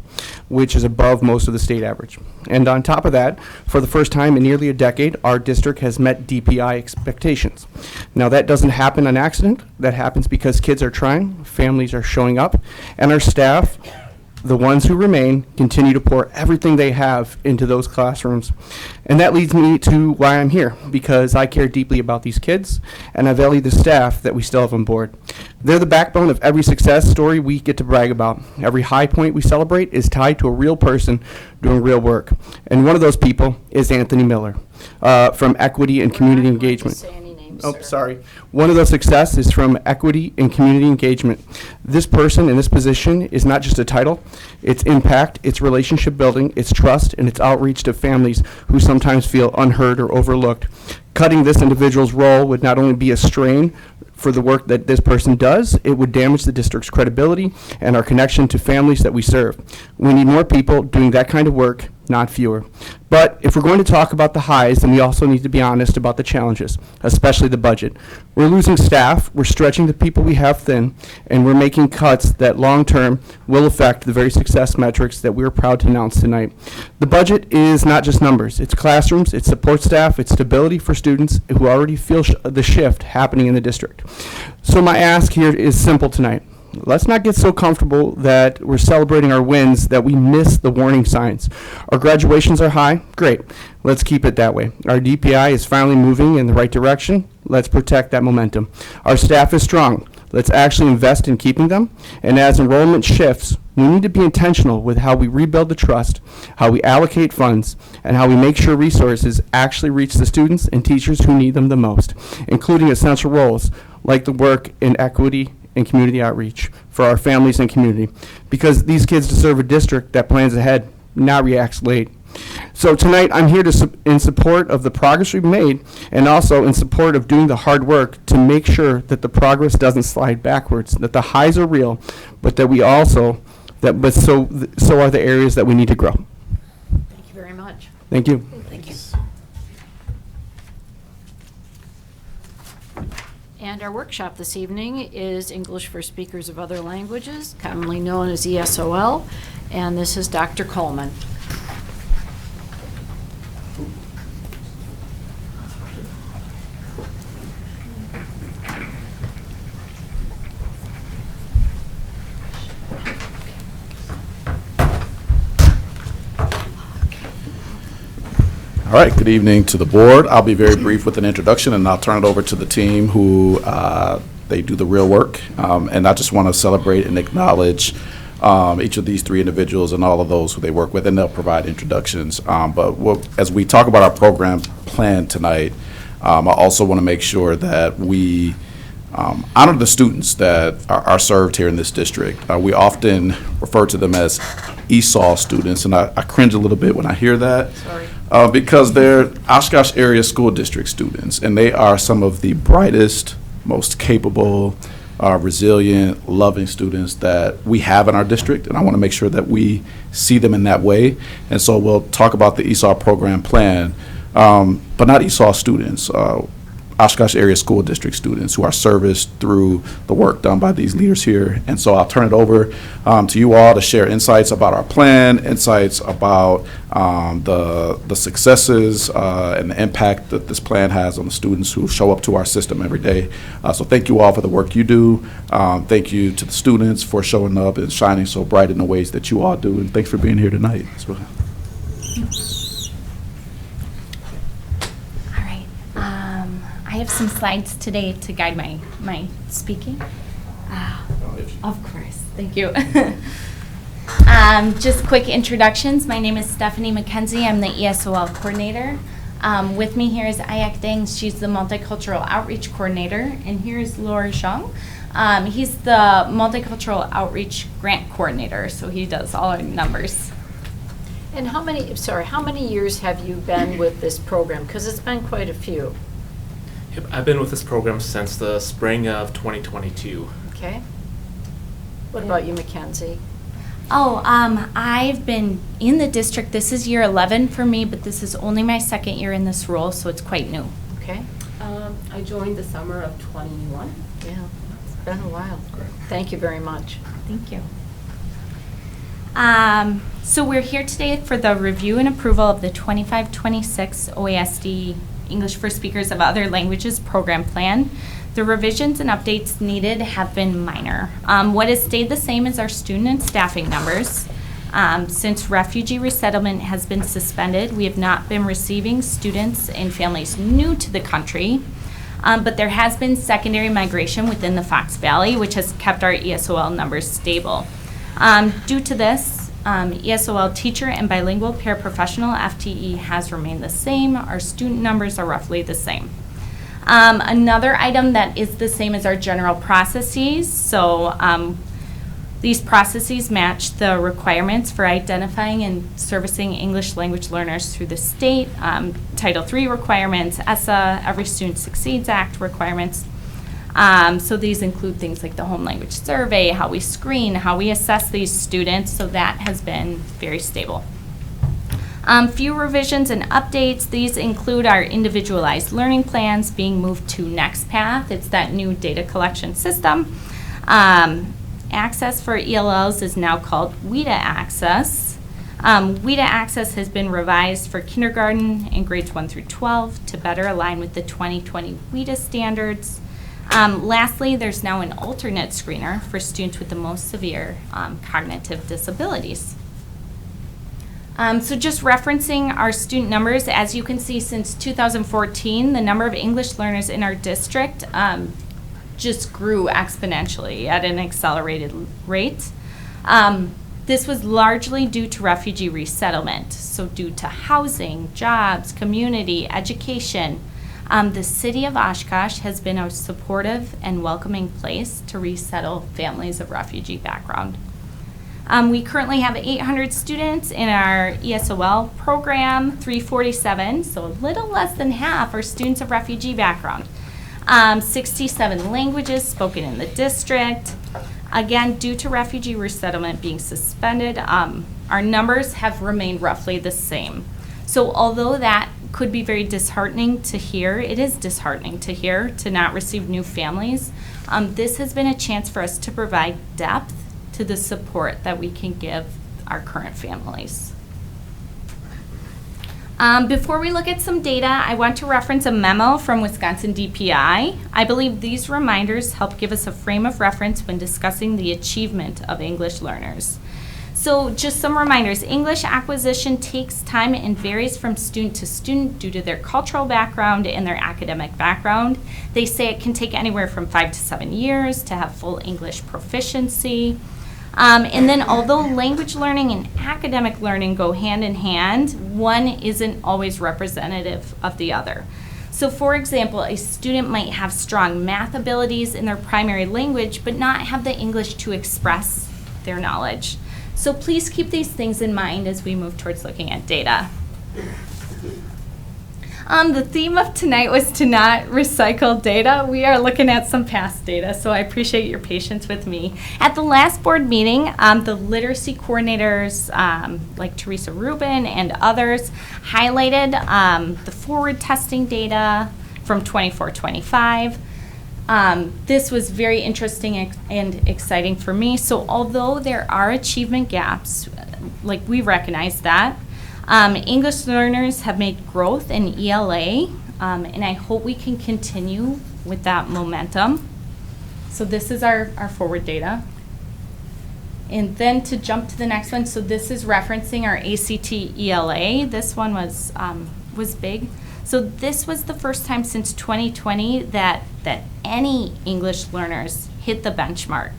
which is above most of the state average. And on top of that, for the first time in nearly a decade, our district has met DPI expectations. Now, that doesn't happen on accident. That happens because kids are trying, families are showing up, and our staff, the ones who remain, continue to pour everything they have into those classrooms. And that leads me to why I'm here, because I care deeply about these kids, and I value the staff that we still have on board. They're the backbone of every success story we get to brag about. Every high point we celebrate is tied to a real person doing real work. And one of those people is Anthony Miller from Equity and Community Engagement. Oh, sorry. One of those success is from Equity and Community Engagement. This person in this position is not just a title. It's impact, it's relationship building, it's trust, and it's outreach to families who sometimes feel unheard or overlooked. Cutting this individual's role would not only be a strain for the work that this person does, it would damage the district's credibility and our connection to families that we serve. We need more people doing that kind of work, not fewer. But if we're going to talk about the highs, then we also need to be honest about the challenges, especially the budget. We're losing staff, we're stretching the people we have thin, and we're making cuts that long-term will affect the very success metrics that we're proud to announce tonight. The budget is not just numbers. It's classrooms, it's support staff, it's stability for students who already feel the shift happening in the district. So my ask here is simple tonight. Let's not get so comfortable that we're celebrating our wins that we miss the warning signs. Our graduations are high. Great. Let's keep it that way. Our DPI is finally moving in the right direction. Let's protect that momentum. Our staff is strong. Let's actually invest in keeping them. And as enrollment shifts, we need to be intentional with how we rebuild the trust, how we allocate funds, and how we make sure resources actually reach the students and teachers who need them the most, including essential roles like the work in equity and community outreach for our families and community, because these kids deserve a district that plans ahead, not reacts late. So tonight I'm here in support of the progress we've made, and also in support of doing the hard work to make sure that the progress doesn't slide backwards, that the highs are real, but that we also, so are the areas that we need to grow. Thank you very much. Thank you. Thank you. And our workshop this evening is English for Speakers of Other Languages, commonly known as ESOL, and this is Dr. Coleman. All right, good evening to the board. I'll be very brief with an introduction, and I'll turn it over to the team who they do the real work. And I just want to celebrate and acknowledge each of these three individuals and all of those who they work with, and they'll provide introductions. As we talk about our program plan tonight, I also want to make sure that we honor the students that are served here in this district. We often refer to them as ESOL students, and I cringe a little bit when I hear that. Sorry. Because they're Oshkosh area school district students, and they are some of the brightest, most capable, resilient, loving students that we have in our district, and I want to make sure that we see them in that way. And so we'll talk about the ESOL program plan, but not ESOL students, Oshkosh area school district students who are serviced through the work done by these leaders here. And so I'll turn it over to you all to share insights about our plan, insights about the successes and the impact that this plan has on the students who show up to our system every day. So thank you all for the work you do. Thank you to the students for showing up and shining so bright in the ways that you all do. And thanks for being here tonight. I have some slides today to guide my speaking. Of course. Thank you. Just quick introductions. My name is Stephanie McKenzie. I'm the ESOL coordinator. With me here is Ayak Deng. She's the multicultural outreach coordinator. And here's Laura Zhang. He's the multicultural outreach grant coordinator. So he does all our numbers. And how many years have you been with this program? Because it's been quite a few. Yep, I've been with this program since the spring of 2022. Okay. What about you, Mackenzie? Oh, I've been in the district. This is year 11 for me, but this is only my second year in this role, so it's quite new. Okay. I joined the summer of 21. Yeah, it's been a while. Thank you very much. Thank you. So we're here today for the review and approval of the 25-26 OASD English for Speakers of Other Languages program plan. The revisions and updates needed have been minor. What has stayed the same is our student and staffing numbers. Since refugee resettlement has been suspended, we have not been receiving students and families new to the country, but there has been secondary migration within the Fox Valley, which has kept our ESOL numbers stable. Due to this, ESOL teacher and bilingual paraprofessional FTE has remained the same. Our student numbers are roughly the same. Another item that is the same as our general processes. So these processes match the requirements for identifying and servicing English language learners through the state, Title III requirements, ESSA, Every Student Succeeds Act requirements. So these include things like the home language survey, how we screen, how we assess these students, so that has been very stable. Few revisions and updates. These include our individualized learning plans being moved to NextPath. It's that new data collection system. Access for ELLs is now called WIDA Access. WIDA Access has been revised for kindergarten and grades 1 through 12 to better align with the 2020 WIDA standards. Lastly, there's now an alternate screener for students with the most severe cognitive disabilities. So just referencing our student numbers, as you can see, since 2014, the number of English learners in our district just grew exponentially at an accelerated rate. This was largely due to refugee resettlement, so due to housing, jobs, community, education. The city of Oshkosh has been a supportive and welcoming place to resettle families of refugee background. We currently have 800 students in our ESOL program, 347, so a little less than half are students of refugee background. 67 languages spoken in the district. Again, due to refugee resettlement being suspended, our numbers have remained roughly the same. So although that could be very disheartening to hear, it is disheartening to hear to not receive new families. This has been a chance for us to provide depth to the support that we can give our current families. Before we look at some data, I want to reference a memo from Wisconsin DPI. I believe these reminders help give us a frame of reference when discussing the achievement of English learners. So just some reminders. English acquisition takes time and varies from student to student due to their cultural background and their academic background. They say it can take anywhere from 5 to 7 years to have full English proficiency. And then although language learning and academic learning go hand in hand, one isn't always representative of the other. So for example, a student might have strong math abilities in their primary language, but not have the English to express their knowledge. So please keep these things in mind as we move towards looking at data. The theme of tonight was to not recycle data. We are looking at some past data, so I appreciate your patience with me. At the last board meeting, the literacy coordinators, like Teresa Rubin and others, highlighted the forward testing data from 24-25. This was very interesting and exciting for me. So although there are achievement gaps, like we recognize that, English learners have made growth in ELA, and I hope we can continue with that momentum. So this is our forward data. And then to jump to the next one, so this is referencing our ACT ELA. This one was big. So this was the first time since 2020 that any English learners hit the benchmark.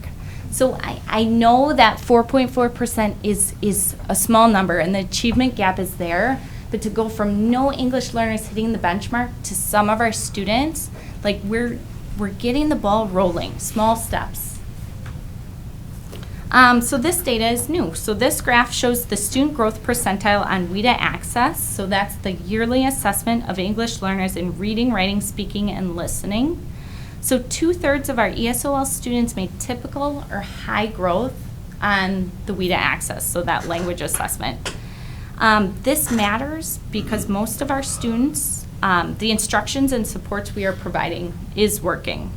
So I know that 4.4% is a small number and the achievement gap is there, but to go from no English learners hitting the benchmark to some of our students, like we're getting the ball rolling, small steps. So this data is new. So this graph shows the student growth percentile on WIDA Access. So that's the yearly assessment of English learners in reading, writing, speaking, and listening. So 2/3 of our ESOL students made typical or high growth on the WIDA Access, so that language assessment. This matters because most of our students, the instructions and supports we are providing is working.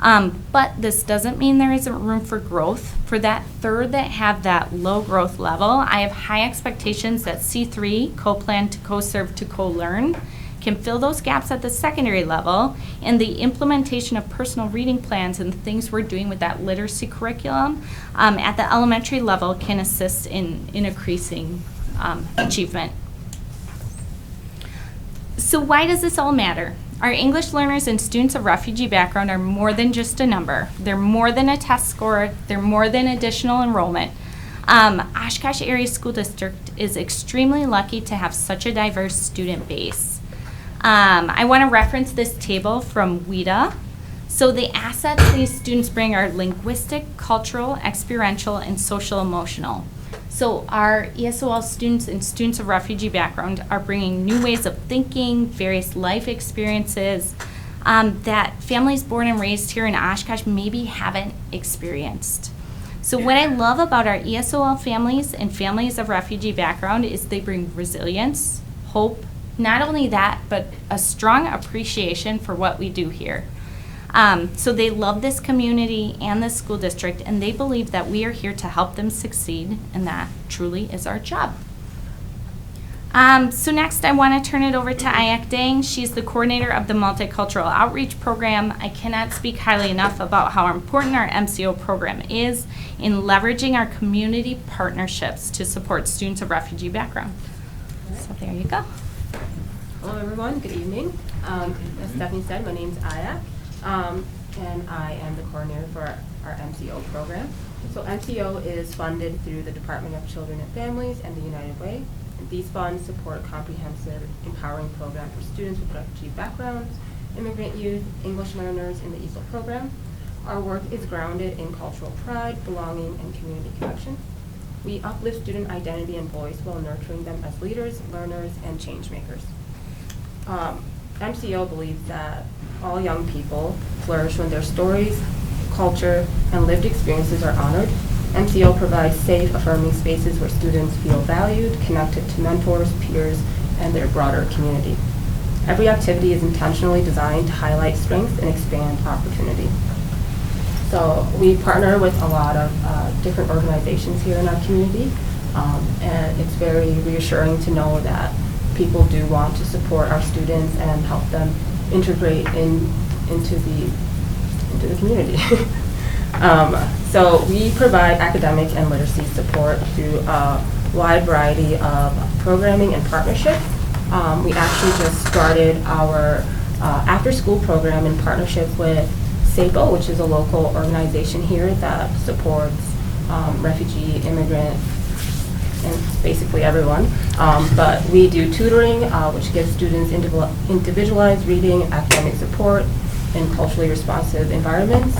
But this doesn't mean there isn't room for growth. For that third that have that low growth level, I have high expectations that C3, co-plan to co-serve to co-learn, can fill those gaps at the secondary level, and the implementation of personal reading plans and the things we're doing with that literacy curriculum at the elementary level can assist in increasing achievement. So why does this all matter? Our English learners and students of refugee background are more than just a number. They're more than a test score. They're more than additional enrollment. Oshkosh Area School District is extremely lucky to have such a diverse student base. I want to reference this table from WIDA. So the assets these students bring are linguistic, cultural, experiential, and social emotional. So our ESOL students and students of refugee background are bringing new ways of thinking, various life experiences that families born and raised here in Oshkosh maybe haven't experienced. So what I love about our ESOL families and families of refugee background is they bring resilience, hope, not only that, but a strong appreciation for what we do here. So they love this community and this school district, and they believe that we are here to help them succeed, and that truly is our job. So next, I want to turn it over to Ayak Dang. She's the coordinator of the Multicultural Outreach Program. I cannot speak highly enough about how important our MCO program is in leveraging our community partnerships to support students of refugee background. So there you go. Hello everyone, good evening. As Stephanie said, my name's Ayak, and I am the coordinator for our MCO program. So MCO is funded through the Department of Children and Families and the United Way. And these funds support a comprehensive, empowering program for students with refugee backgrounds, immigrant youth, English learners in the ESOL program. Our work is grounded in cultural pride, belonging, and community connection. We uplift student identity and voice while nurturing them as leaders, learners, and change makers. MCO believes that all young people flourish when their stories, culture, and lived experiences are honored. MCO provides safe, affirming spaces where students feel valued, connected to mentors, peers, and their broader community. Every activity is intentionally designed to highlight strengths and expand opportunity. So we partner with a lot of different organizations here in our community, and it's very reassuring to know that people do want to support our students and help them integrate into the community. So we provide academic and literacy support through a wide variety of programming and partnerships. We actually just started our after-school program in partnership with SAPO, which is a local organization here that supports refugee, immigrant, and basically everyone. But we do tutoring, which gives students individualized reading and academic support in culturally responsive environments.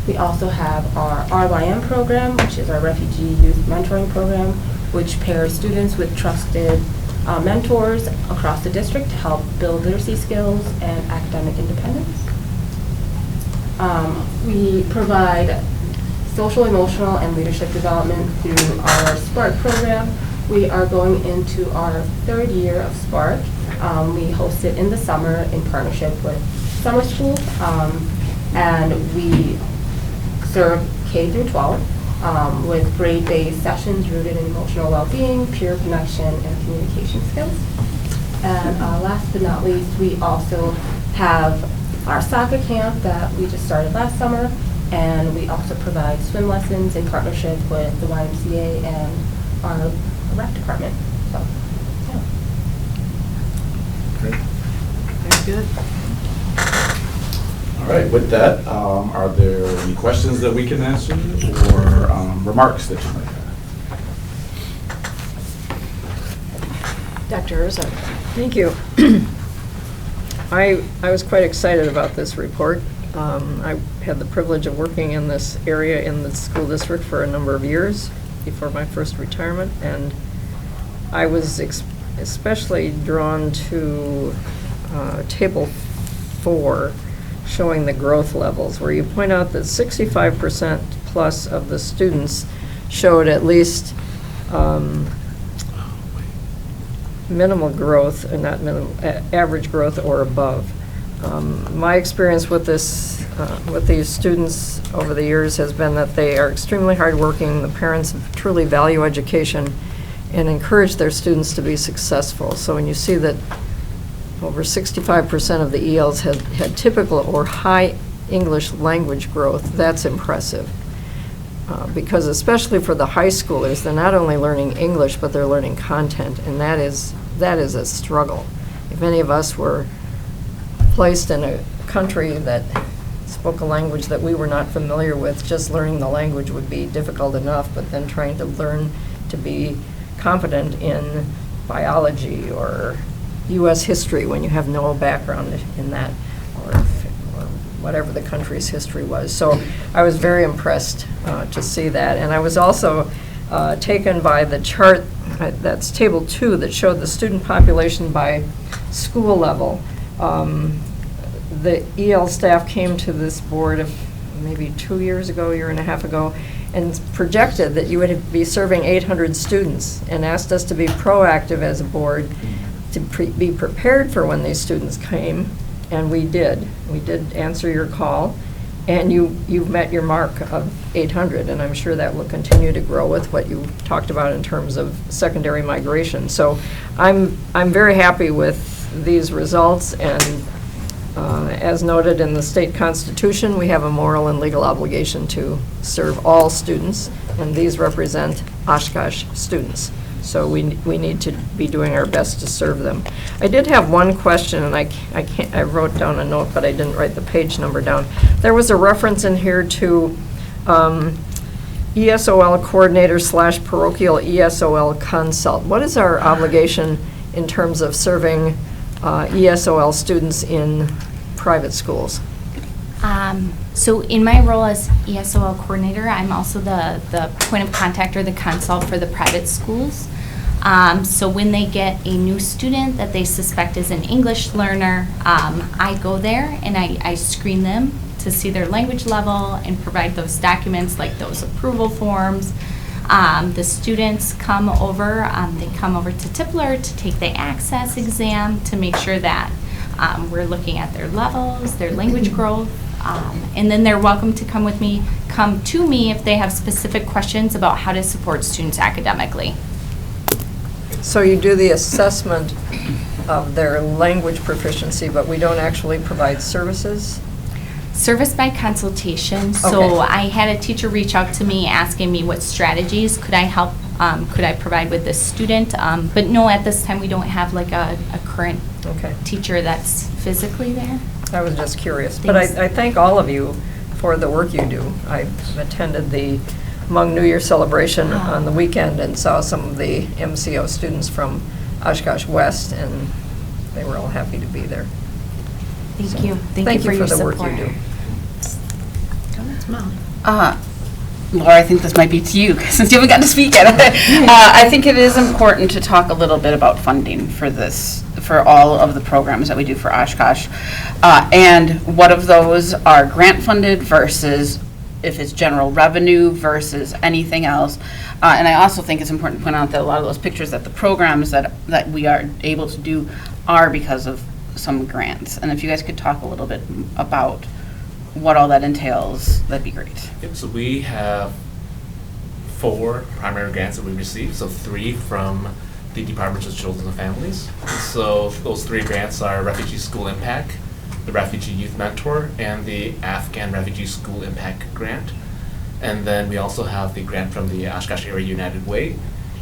We also have our RYM program, which is our Refugee Youth Mentoring Program, which pairs students with trusted mentors across the district to help build literacy skills and academic independence. We provide social, emotional, and leadership development through our SPARK program. We are going into our 3rd year of SPARK. We host it in the summer in partnership with Summer School, and we serve K through 12 with grade-based sessions rooted in emotional well-being, peer connection, and communication skills. And last but not least, we also have our soccer camp that we just started last summer, and we also provide swim lessons in partnership with the YMCA and our rec department. So, yeah. Great. Very good. All right, with that, are there any questions that we can answer or remarks that you might have? Dr. Herzog. Thank you. I was quite excited about this report. I had the privilege of working in this area in the school district for a number of years before my first retirement, and I was especially drawn to Table 4, showing the growth levels, where you point out that 65% plus of the students showed at least minimal growth, and not minimal, average growth or above. My experience with this, with these students over the years has been that they are extremely hardworking. The parents truly value education and encourage their students to be successful. So when you see that over 65% of the ELs had typical or high English language growth, that's impressive. Because especially for the high schoolers, they're not only learning English, but they're learning content, and that is a struggle. If any of us were placed in a country that spoke a language that we were not familiar with, just learning the language would be difficult enough, but then trying to learn to be competent in biology or U.S. history when you have no background in that, or whatever the country's history was. So I was very impressed to see that. And I was also taken by the chart, that's Table 2, that showed the student population by school level. The EL staff came to this board maybe 2 years ago, year and a half ago, and projected that you would be serving 800 students, and asked us to be proactive as a board to be prepared for when these students came, and we did. We did answer your call, and you've met your mark of 800, and I'm sure that will continue to grow with what you talked about in terms of secondary migration. So I'm very happy with these results, and as noted in the state constitution, we have a moral and legal obligation to serve all students, and these represent Oshkosh students. So we need to be doing our best to serve them. I did have one question, and I wrote down a note, but I didn't write the page number down. There was a reference in here to ESOL coordinator / parochial ESOL consult. What is our obligation in terms of serving ESOL students in private schools? So in my role as ESOL coordinator, I'm also the point of contact or the consult for the private schools. So when they get a new student that they suspect is an English learner, I go there and I screen them to see their language level and provide those documents like those approval forms. The students come over, they come over to Tipler to take the access exam to make sure that we're looking at their levels, their language growth, and then they're welcome to come to me if they have specific questions about how to support students academically. So you do the assessment of their language proficiency, but we don't actually provide services? Service by consultation. So Okay. I had a teacher reach out to me asking me what strategies could I help, could I provide with this student. But no, at this time we don't have like a current teacher that's physically there. I was just curious. But I thank all of you for the work you do. I've attended the Hmong New Year celebration on the weekend and saw some of the MCO students from Oshkosh West, and they were all happy to be there. Thank you. Thank you for your the work support. you do. Laura, I think this might be to you, since you haven't gotten to speak yet. I think it is important to talk a little bit about funding for this, for all of the programs that we do for Oshkosh. And what of those are grant funded versus if it's general revenue versus anything else. And I also think it's important to point out that a lot of those pictures that the programs that we are able to do are because of some grants. And if you guys could talk a little bit about what all that entails, that'd be great. Yep, so we have 4 primary grants that we received, so 3 from the Department of Children and Families. So those 3 grants are Refugee School Impact, the Refugee Youth Mentor, and the Afghan Refugee School Impact Grant. And then we also have the grant from the Oshkosh Area United Way,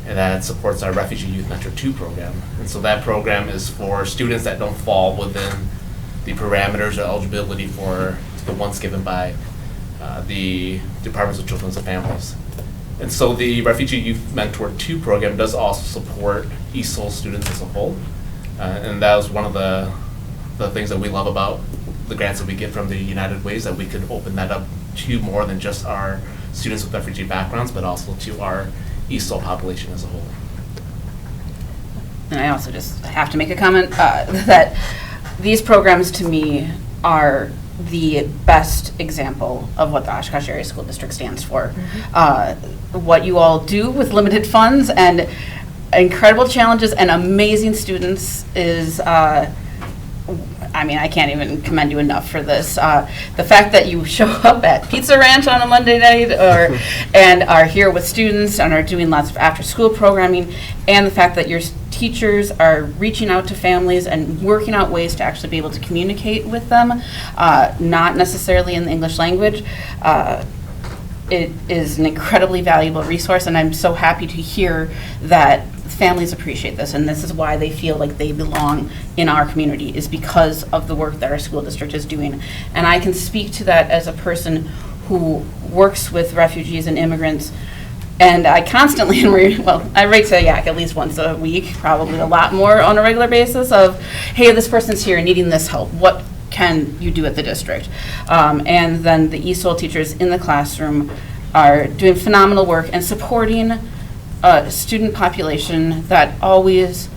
and that supports our Refugee Youth Mentor 2 program. And so that program is for students that don't fall within the parameters or eligibility for to the ones given by the Departments of Children and Families. And so the Refugee Youth Mentor 2 program does also support ESOL students as a whole. And that was one of the things that we love about the grants that we get from the United Ways, that we could open that up to more than just our students with refugee backgrounds, but also to our ESOL population as a whole. And I also just have to make a comment that these programs to me are the best example of what the Oshkosh Area School District stands for. What you all do with limited funds and incredible challenges and amazing students is, I mean, I can't even commend you enough for this. The fact that you show up at Pizza Ranch on a Monday night and are here with students and are doing lots of after-school programming, and the fact that your teachers are reaching out to families and working out ways to actually be able to communicate with them, not necessarily in the English language. It is an incredibly valuable resource, and I'm so happy to hear that families appreciate this, and this is why they feel like they belong in our community, is because of the work that our school district is doing. And I can speak to that as a person who works with refugees and immigrants, and I constantly, I write to YAC at least once a week, probably a lot more on a regular basis, of, hey, this person's here needing this help. What can you do at the district? And then the ESOL teachers in the classroom are doing phenomenal work and supporting a student population that always,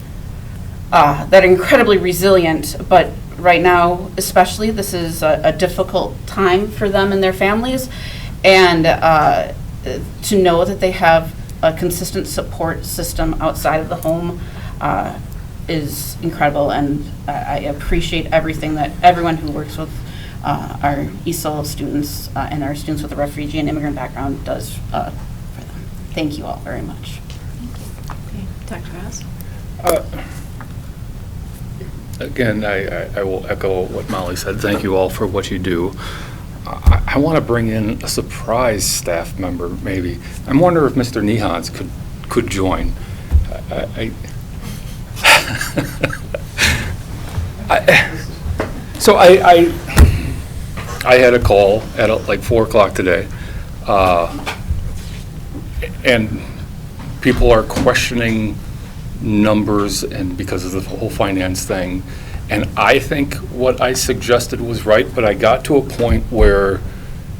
that are incredibly resilient, but right now especially this is a difficult time for them and their families, and to know that they have a consistent support system outside of the home is incredible, and I appreciate everything that everyone who works with our ESOL students and our students with a refugee and immigrant background does for them. Thank you all very much. Okay, Dr. Haas? Again, I will echo what Molly said. Thank you all for what you do. I want to bring in a surprise staff member, maybe. I'm wondering if Mr. Nehans could join. So I had a call at like 4 o'clock today, and people are questioning numbers and because of the whole finance thing. And I think what I suggested was right, but I got to a point where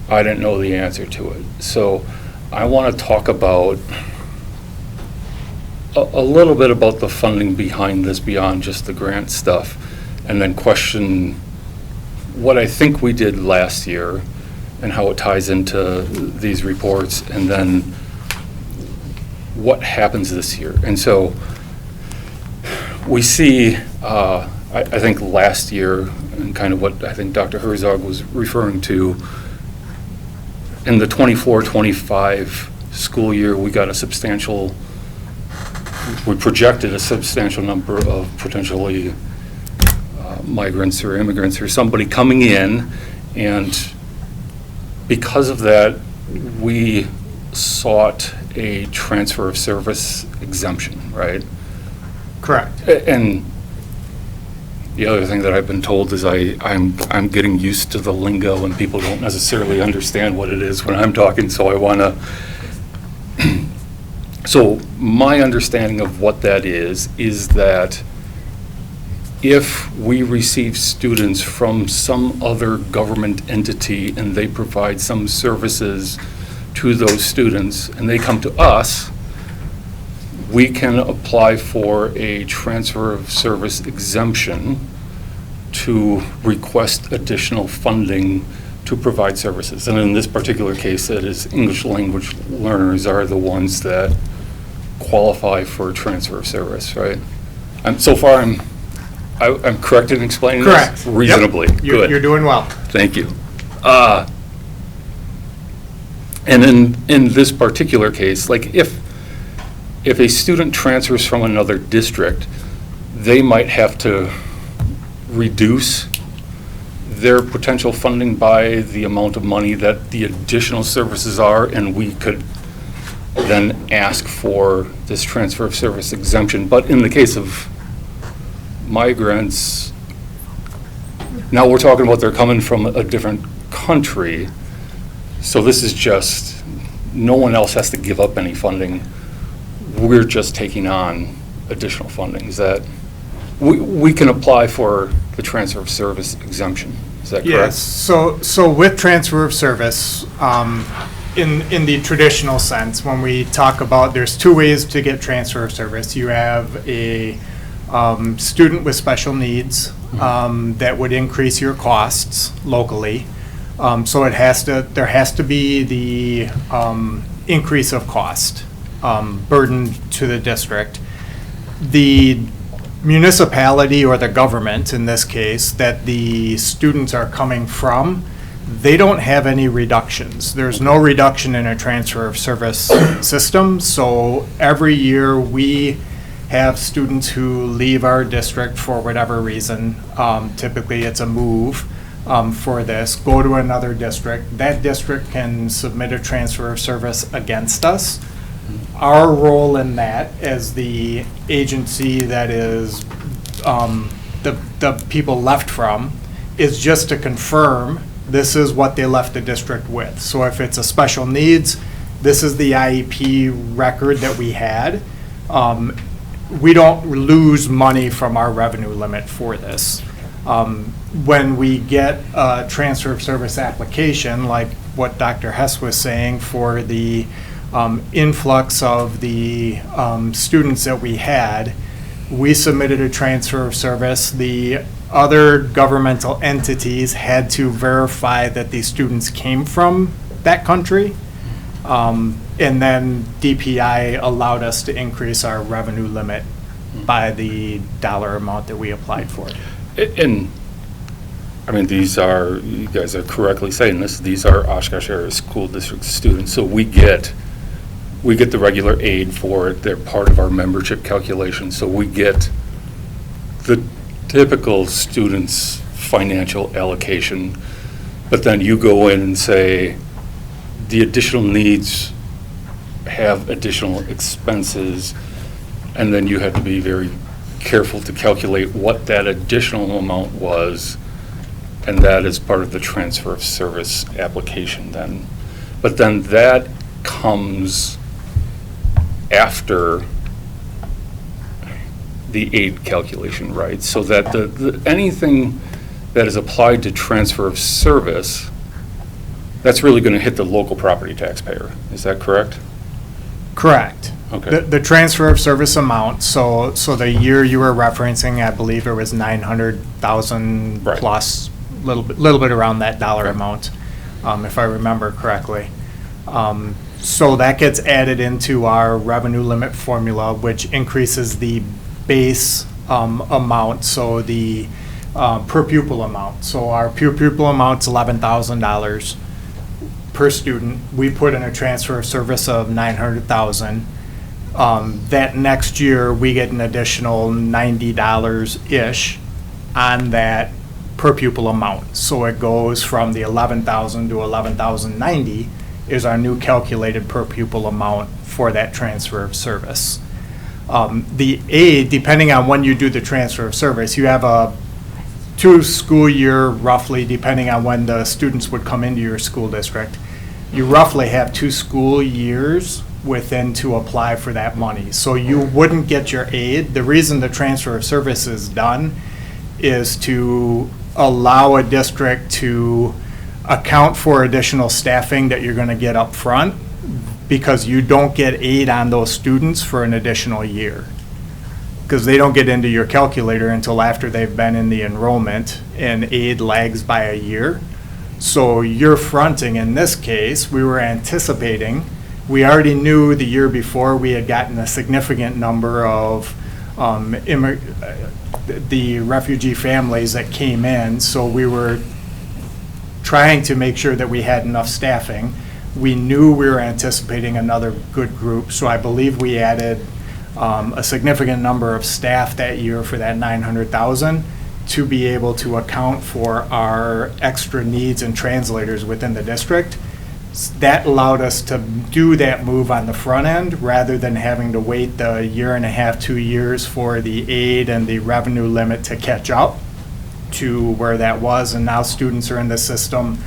I didn't know the answer to it. So I want to talk about a little bit about the funding behind this, beyond just the grant stuff, and then question what I think we did last year and how it ties into these reports, and then what happens this year. And so we see, I think last year, and kind of what I think Dr. Herzog was referring to, in the 24-25 school year, we got a substantial, we projected a substantial number of potentially migrants or immigrants or somebody coming in, and because of that, we sought a transfer of service exemption, right? Correct. And the other thing that I've been told is I'm getting used to the lingo, and people don't necessarily understand what it is when I'm talking, so I want to. So my understanding of what that is that if we receive students from some other government entity and they provide some services to those students and they come to us, we can apply for a transfer of service exemption to request additional funding to provide services. And in this particular case, that is English language learners are the ones that qualify for transfer of service, right? So far, I'm correct in explaining Correct. this reasonably. Yep. Good. You're doing well. Thank you. And in this particular case, like if a student transfers from another district, they might have to reduce their potential funding by the amount of money that the additional services are, and we could then ask for this transfer of service exemption. But in the case of migrants, now we're talking about they're coming from a different country. So this is just, no one else has to give up any funding. We're just taking on additional funding. Is that, we can apply for the transfer of service exemption. Is that correct? Yes, so with transfer of service, in the traditional sense, when we talk about, there's two ways to get transfer of service. You have a student with special needs that would increase your costs locally. So there has to be the increase of cost burden to the district. The municipality or the government, in this case, that the students are coming from, they don't have any reductions. There's no reduction in a transfer of service system. So every year we have students who leave our district for whatever reason. Typically it's a move for this, go to another district. That district can submit a transfer of service against us. Our role in that as the agency that is the people left from is just to confirm this is what they left the district with. So if it's a special needs, this is the IEP record that we had. We don't lose money from our revenue limit for this. When we get a transfer of service application, like what Dr. Hess was saying for the influx of the students that we had, we submitted a transfer of service. The other governmental entities had to verify that these students came from that country. And then DPI allowed us to increase our revenue limit by the dollar amount that we applied for. And, I mean, these are, you guys are correctly saying this, these are Oshkosh Area School District students, so we get the regular aid for it. They're part of our membership calculation, so we get the typical student's financial allocation, but then you go in and say the additional needs have additional expenses, and then you have to be very careful to calculate what that additional amount was, and that is part of the transfer of service application then. But then that comes after the aid calculation, right? So that anything that is applied to transfer of service, that's really going to hit the local property taxpayer. Is that correct? Correct. Okay. The transfer of service amount, so the year you were referencing, I believe it was 900,000 plus, little bit around that dollar amount, if I remember correctly. So that gets added into our revenue limit formula, which increases the base amount, so the per pupil amount. So our per pupil amount's $11,000 per student. We put in a transfer of service of 900,000. That next year, we get an additional $90-ish on that per pupil amount. So it goes from the 11,000 to 11,090 is our new calculated per pupil amount for that transfer of service. The aid, depending on when you do the transfer of service, you have a 2-school year roughly, depending on when the students would come into your school district. You roughly have 2 school years within to apply for that money. So you wouldn't get your aid. The reason the transfer of service is done is to allow a district to account for additional staffing that you're going to get up front, because you don't get aid on those students for an additional year, because they don't get into your calculator until after they've been in the enrollment, and aid lags by a year. So you're fronting, in this case, we were anticipating, we already knew the year before we had gotten a significant number of the refugee families that came in, so we were trying to make sure that we had enough staffing. We knew we were anticipating another good group, so I believe we added a significant number of staff that year for that 900,000 to be able to account for our extra needs and translators within the district. That allowed us to do that move on the front end rather than having to wait the 1.5 to 2 years for the aid and the revenue limit to catch up to where that was. And now students are in the system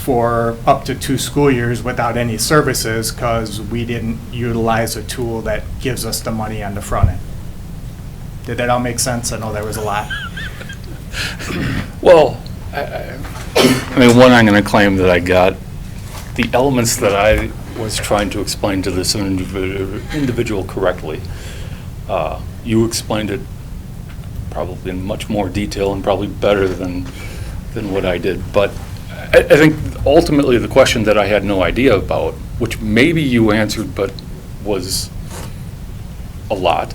for up to 2 school years without any services because we didn't utilize a tool that gives us the money on the front end. Did that all make sense? I know there was a lot. Well, I mean, one, I'm going to claim that I got the elements that I was trying to explain to this individual correctly. You explained it probably in much more detail and probably better than what I did. But I think ultimately the question that I had no idea about, which maybe you answered but was a lot,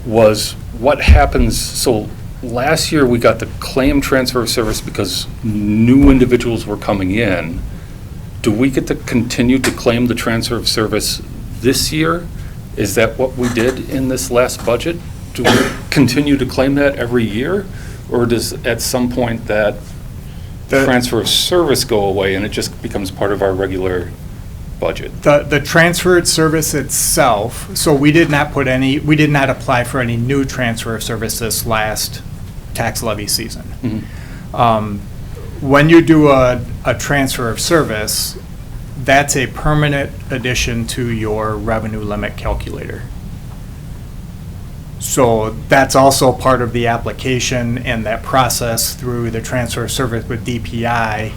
was what happens. So last year we got the claim transfer of service because new individuals were coming in. Do we get to continue to claim the transfer of service this year? Is that what we did in this last budget? Do we continue to claim that every year? Or does at some point that transfer of service go away and it just becomes part of our regular budget? The transferred service itself, so we did not apply for any new transfer of service this last tax levy season. When you do a transfer of service, that's a permanent addition to your revenue limit calculator. So that's also part of the application and that process through the transfer of service with DPI.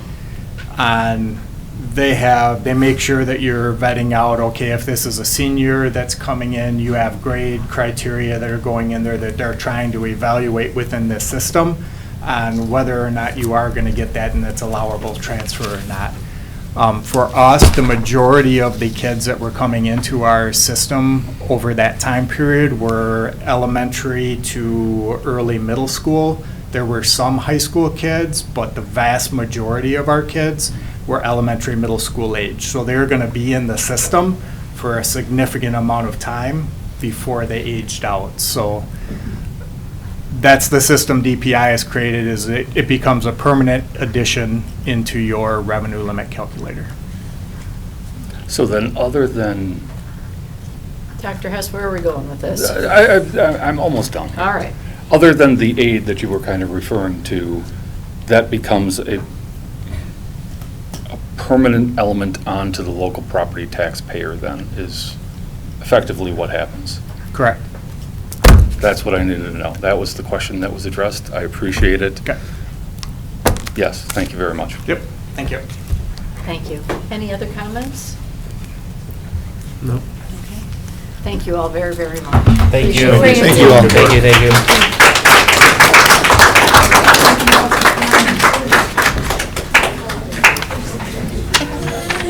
And they make sure that you're vetting out, okay, if this is a senior that's coming in, you have grade criteria that are going in there that they're trying to evaluate within this system on whether or not you are going to get that and it's allowable transfer or not. For us, the majority of the kids that were coming into our system over that time period were elementary to early middle school. There were some high school kids, but the vast majority of our kids were elementary, middle school age. So they're going to be in the system for a significant amount of time before they aged out. So that's the system DPI has created, is it becomes a permanent addition into your revenue limit calculator. So then other than... Dr. Hess, where are we going with this? I'm almost done. All right. Other than the aid that you were kind of referring to, that becomes a permanent element onto the local property taxpayer then, is effectively what happens. Correct. That's what I needed to know. That was the question that was addressed. I appreciate it. Okay. Yes, thank you very much. Yep, thank you. Thank you. Any other comments? No. Okay. Thank you all very, very much. Thank you. Appreciate Thank it. you all. Thank you, thank you.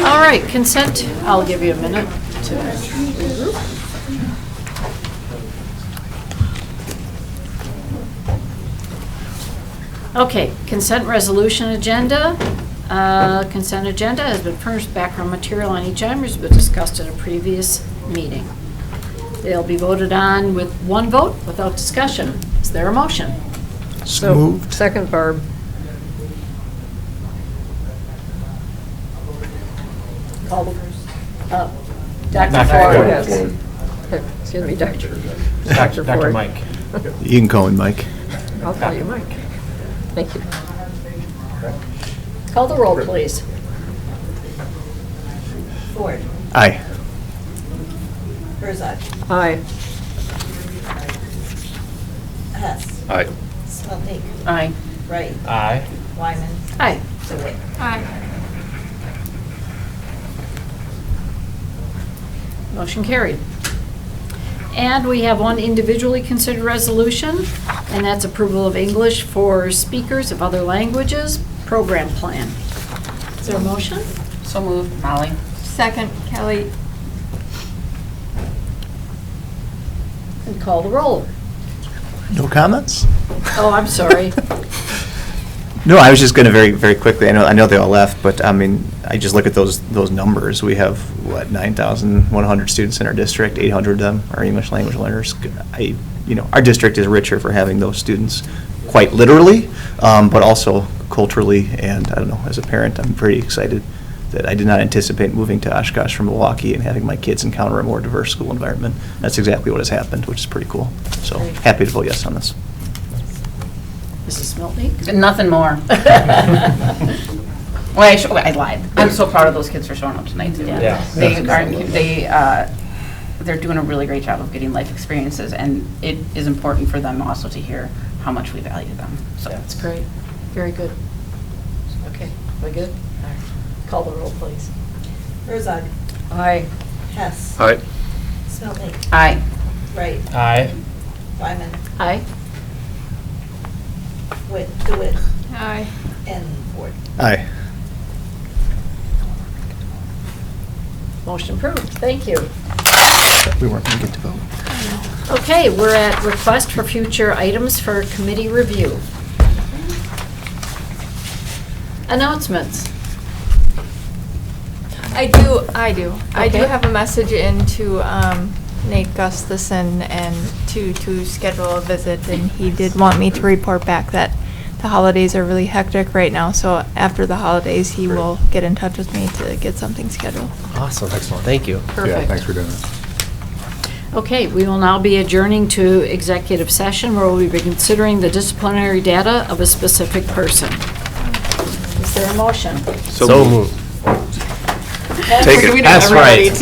All right, consent, I'll give you a minute to regroup. Okay, consent resolution agenda. Consent agenda has been furnished background material on each item has been discussed at a previous meeting. They'll be voted on with one vote without discussion. Is there a motion? So moved. Second, Barb. Call the Dr. Dr. Ford. Ford. Yes. Excuse me, Dr. Dr. Ford. Mike. You can call me Mike. I'll call you Mike. Thank you. Call the roll, please. Ford. Aye. Herzog. Aye. Hess. Aye. Smeltnik. Aye. Wright. Aye. Wyman. Aye. DeWitt. Aye. Motion carried. And we have one individually considered resolution, and that's approval of English for speakers of other languages program plan. Is there a motion? So moved. Molly. Second, Kelly. And call the roll. No comments? Oh, I'm sorry. No, I was just going to very, very quickly, I know they all left, but I mean, I just look at those numbers. We have, 9,100 students in our district, 800 of them are English language learners. Our district is richer for having those students quite literally, but also culturally, and I don't know, as a parent, I'm pretty excited that I did not anticipate moving to Oshkosh from Milwaukee and having my kids encounter a more diverse school environment. That's exactly what has happened, which is pretty cool. So Great. happy to vote yes on this. Mrs. Smeltnik? Nothing more. Well, I lied. I'm so proud of those kids for showing up tonight too. Yeah. They're doing a really great job of getting life experiences, and it is important for them also to hear how much we value them. So That's great. Very good. Okay, we good? All right. Call the roll, please. Herzog. Aye. Hess. Aye. Smeltney. Aye. Wright. Aye. Wyman. Aye. DeWitt. Aye. And Ford. Aye. Motion approved. Thank you. We weren't going to get to vote. Okay, we're at request for future items for committee review. Announcements. I do. I do Okay. have a message in to Nate Gustafson and to schedule a visit, and he did want me to report back that the holidays are really hectic right now, so after the holidays, he will get in touch with me to get something scheduled. Awesome. Excellent. Thank you. Yeah, Perfect. thanks for doing that. Okay, we will now be adjourning to executive session where we'll be considering the disciplinary data of a specific person. Is there a motion? So moved. Take it. That's right.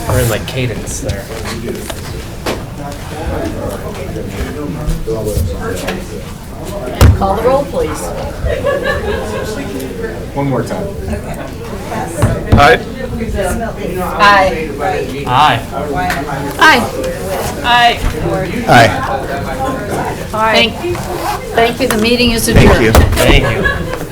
We're in like cadence there. Call the roll, please. One more time. Aye. Smeltney. Aye. Wright. Aye. Wyman. Aye. Aye. Ford. Aye. Thank you. The meeting is adjourned. Thank you. Thank you.